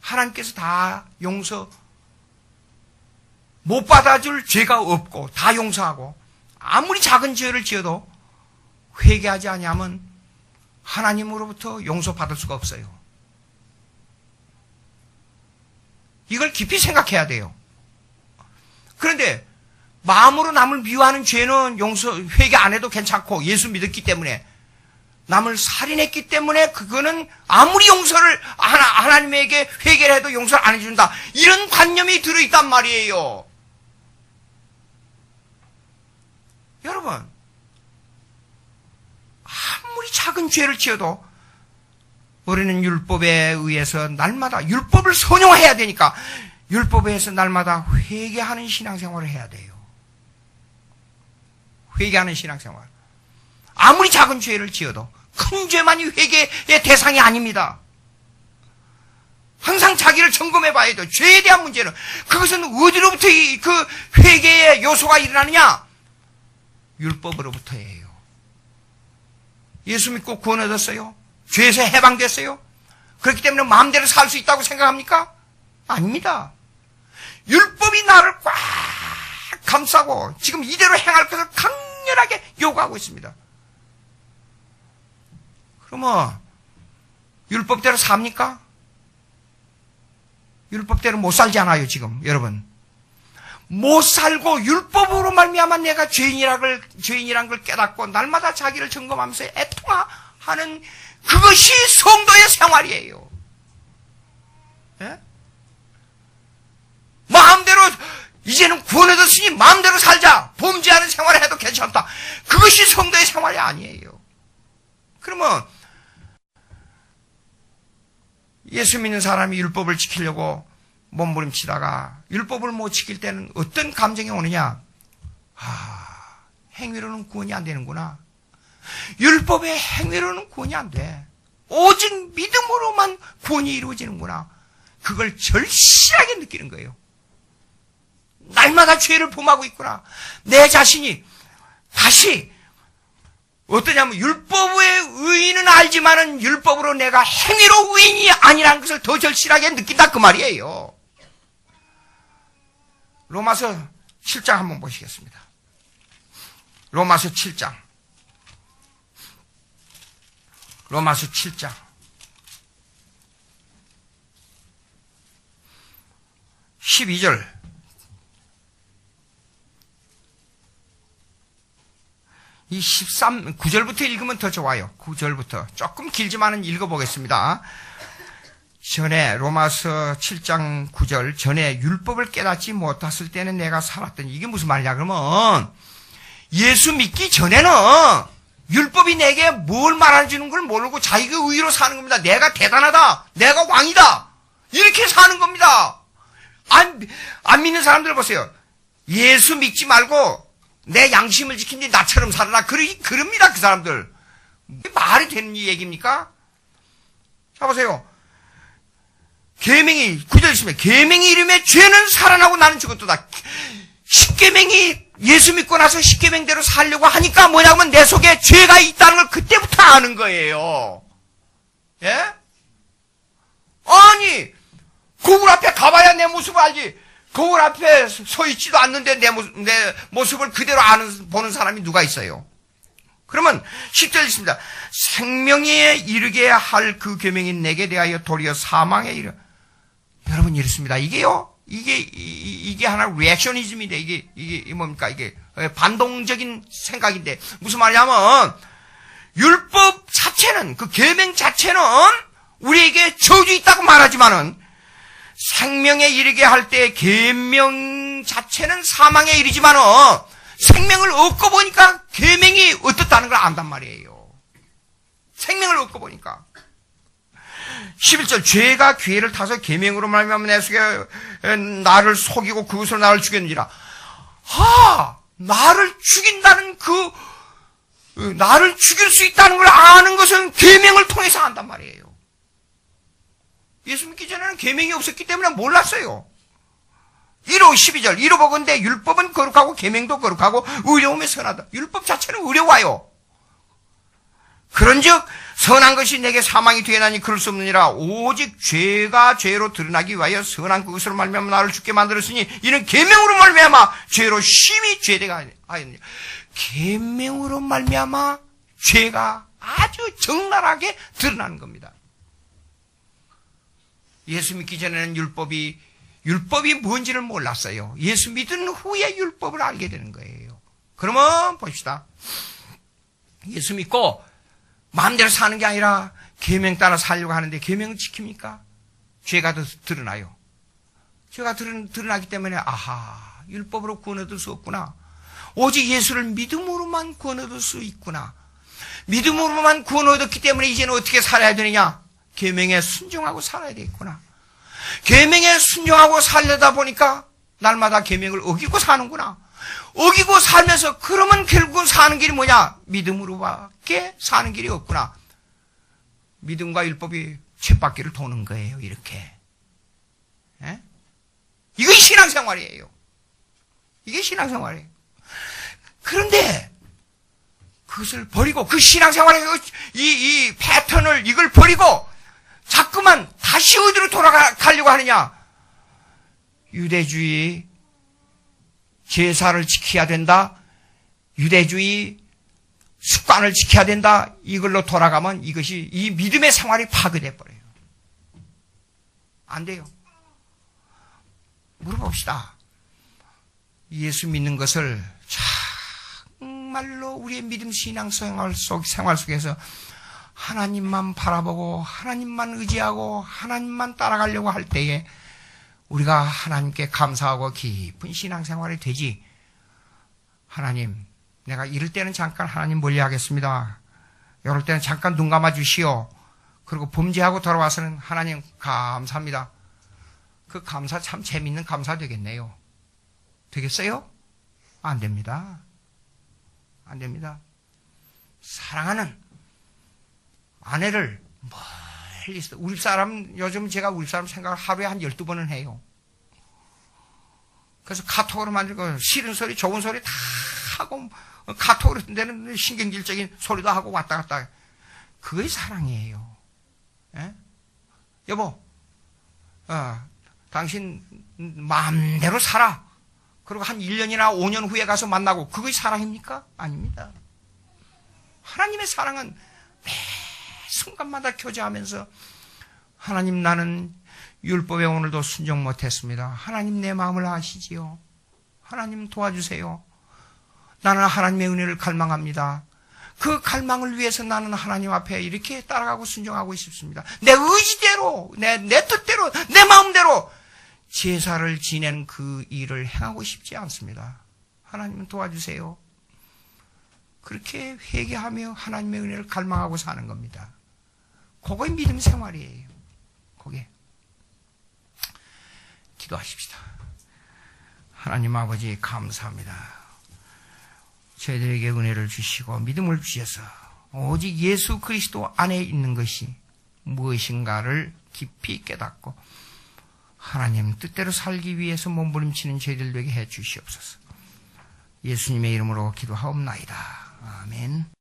하나님께서 다 용서 못 받아줄 죄가 없고 다 용서하고, 아무리 작은 죄를 지어도 회개하지 아니하면 하나님으로부터 용서받을 수가 없어요. 이걸 깊이 생각해야 돼요. 그런데 마음으로 남을 미워하는 죄는 회개 안 해도 괜찮고, 예수 믿었기 때문에, 남을 살인했기 때문에 그거는 아무리 용서를 하나님에게 회개를 해도 용서를 안 해준다, 이런 관념이 들어있단 말이에요. 여러분, 아무리 작은 죄를 지어도 우리는 율법에 의해서 날마다 율법을 선용해야 되니까 율법에 의해서 날마다 회개하는 신앙생활을 해야 돼요. 회개하는 신앙생활. 아무리 작은 죄를 지어도 큰 죄만이 회개의 대상이 아닙니다. 항상 자기를 점검해 봐야 돼요. 죄에 대한 문제는, 그것은 어디로부터 그 회개의 요소가 일어나느냐? 율법으로부터예요. 예수 믿고 구원 얻었어요? 죄에서 해방됐어요? 그렇기 때문에 마음대로 살 수 있다고 생각합니까? 아닙니다. 율법이 나를 꽉 감싸고 지금 이대로 행할 것을 강렬하게 요구하고 있습니다. 그러면 율법대로 삽니까? 율법대로 못 살지 않아요, 지금 여러분. 못 살고 율법으로 말미암아 내가 죄인이란 걸 깨닫고 날마다 자기를 점검하면서 애통하는 그것이 성도의 생활이에요. 예? 마음대로 이제는 구원 얻었으니 마음대로 살자. 범죄하는 생활을 해도 괜찮다. 그것이 성도의 생활이 아니에요. 그러면 예수 믿는 사람이 율법을 지키려고 몸부림치다가 율법을 못 지킬 때는 어떤 감정이 오느냐? 행위로는 구원이 안 되는구나. 율법의 행위로는 구원이 안 돼. 오직 믿음으로만 구원이 이루어지는구나. 그걸 절실하게 느끼는 거예요. 날마다 죄를 범하고 있구나. 내 자신이 다시 어떠냐면 율법의 의인은 알지만은 율법으로 내가 행위로 의인이 아니라는 것을 더 절실하게 느낀다 그 말이에요. 로마서 7장 한번 보시겠습니다. 로마서 7장. 로마서 7장. 12절. 이 9절부터 읽으면 더 좋아요. 9절부터. 조금 길지만은 읽어보겠습니다. 전에, 로마서 7장 9절. 전에 율법을 깨닫지 못했을 때는 내가 살았더니. 이게 무슨 말이냐, 그러면, 예수 믿기 전에는 율법이 내게 뭘 말해주는 걸 모르고 자기가 의로 사는 겁니다. 내가 대단하다. 내가 왕이다. 이렇게 사는 겁니다. 안 믿는 사람들 보세요. 예수 믿지 말고 내 양심을 지킨지 나처럼 살아라. 그럽니다, 그 사람들. 말이 되는 얘기입니까? 자, 보세요. 계명이, 9절 있으면, 계명이 이름에 죄는 살아나고 나는 죽었도다. 십계명이 예수 믿고 나서 십계명대로 살려고 하니까 뭐냐면 내 속에 죄가 있다는 걸 그때부터 아는 거예요. 예? 아니, 거울 앞에 가봐야 내 모습을 알지. 거울 앞에 서 있지도 않는데 내 모습을 그대로 보는 사람이 누가 있어요? 그러면 10절 있습니다. 생명에 이르게 할 그 계명이 내게 대하여 도리어 사망에 이르. 여러분 이렇습니다. 이게 하나 리액션이즘인데 이게 뭡니까? 이게 반동적인 생각인데 무슨 말이냐면 율법 자체는 그 계명 자체는 우리에게 저주 있다고 말하지만은 생명에 이르게 할 때 계명 자체는 사망에 이르지만은 생명을 얻고 보니까 계명이 어떻다는 걸 안단 말이에요. 생명을 얻고 보니까. 11절 죄가 기회를 타서 계명으로 말미암아 내 속에 나를 속이고 그것으로 나를 죽였는지라. 나를 죽인다는 나를 죽일 수 있다는 걸 아는 것은 계명을 통해서 안단 말이에요. 예수 믿기 전에는 계명이 없었기 때문에 몰랐어요. 1호 12절 이로보건대 율법은 거룩하고 계명도 거룩하고 의로움에 선하다. 율법 자체는 의로워요. 그런즉 선한 것이 내게 사망이 되나니 그럴 수 없느니라. 오직 죄가 죄로 드러나기 위하여 선한 그것으로 말미암아 나를 죽게 만들었으니 이는 계명으로 말미암아 죄로 심히 죄되가 하였느니라. 계명으로 말미암아 죄가 아주 적나라하게 드러나는 겁니다. 예수 믿기 전에는 율법이 뭔지를 몰랐어요. 예수 믿은 후에 율법을 알게 되는 거예요. 그러면 봅시다. 예수 믿고 마음대로 사는 게 아니라 계명 따라 살려고 하는데 계명을 지킵니까? 죄가 더 드러나요. 죄가 드러나기 때문에 율법으로 구원 얻을 수 없구나. 오직 예수를 믿음으로만 구원 얻을 수 있구나. 믿음으로만 구원 얻었기 때문에 이제는 어떻게 살아야 되느냐? 계명에 순종하고 살아야 되겠구나. 계명에 순종하고 살려다 보니까 날마다 계명을 어기고 사는구나. 어기고 살면서 그러면 결국은 사는 길이 뭐냐? 믿음으로밖에 사는 길이 없구나. 믿음과 율법이 쳇바퀴를 도는 거예요. 이렇게. 예? 이것이 신앙생활이에요. 이게 신앙생활이에요. 그런데 그것을 버리고 그 신앙생활의 이 패턴을 이걸 버리고 자꾸만 다시 어디로 돌아가려고 하느냐? 유대주의 제사를 지켜야 된다. 유대주의 습관을 지켜야 된다. 이걸로 돌아가면 이것이 이 믿음의 생활이 파괴돼 버려요. 안 돼요. 물어봅시다. 예수 믿는 것을 정말로 우리의 믿음 신앙 생활 속에서 하나님만 바라보고 하나님만 의지하고 하나님만 따라가려고 할 때에 우리가 하나님께 감사하고 깊은 신앙생활이 되지. 하나님, 내가 이럴 때는 잠깐 하나님 멀리하겠습니다. 이럴 때는 잠깐 눈 감아 주시오. 그리고 범죄하고 돌아와서는 하나님 감사합니다. 그 감사 참 재밌는 감사 되겠네요. 되겠어요? 안 됩니다. 안 됩니다. 사랑하는 아내를 멀리 있어. 우리 사람, 요즘 제가 우리 사람 생각을 하루에 한 12번은 해요. 그래서 카톡으로 만들고 싫은 소리, 좋은 소리 다 하고, 카톡으로 내는 신경질적인 소리도 하고 왔다 갔다. 그게 사랑이에요. 예? 여보, 당신 마음대로 살아. 그리고 한 1년이나 5년 후에 가서 만나고, 그게 사랑입니까? 아닙니다. 하나님의 사랑은 매 순간마다 교제하면서, 하나님, 나는 율법에 오늘도 순종 못했습니다. 하나님, 내 마음을 아시지요. 하나님 도와주세요. 나는 하나님의 은혜를 갈망합니다. 그 갈망을 위해서 나는 하나님 앞에 이렇게 따라가고 순종하고 싶습니다. 내 의지대로, 내 뜻대로, 내 마음대로 제사를 지내는 그 일을 행하고 싶지 않습니다. 하나님 도와주세요. 그렇게 회개하며 하나님의 은혜를 갈망하고 사는 겁니다. 그게 믿음 생활이에요. 그게. 기도하십시다. 하나님 아버지 감사합니다. 저희들에게 은혜를 주시고 믿음을 주셔서 오직 예수 그리스도 안에 있는 것이 무엇인가를 깊이 깨닫고 하나님 뜻대로 살기 위해서 몸부림치는 저희들 되게 해 주시옵소서. 예수님의 이름으로 기도하옵나이다. 아멘.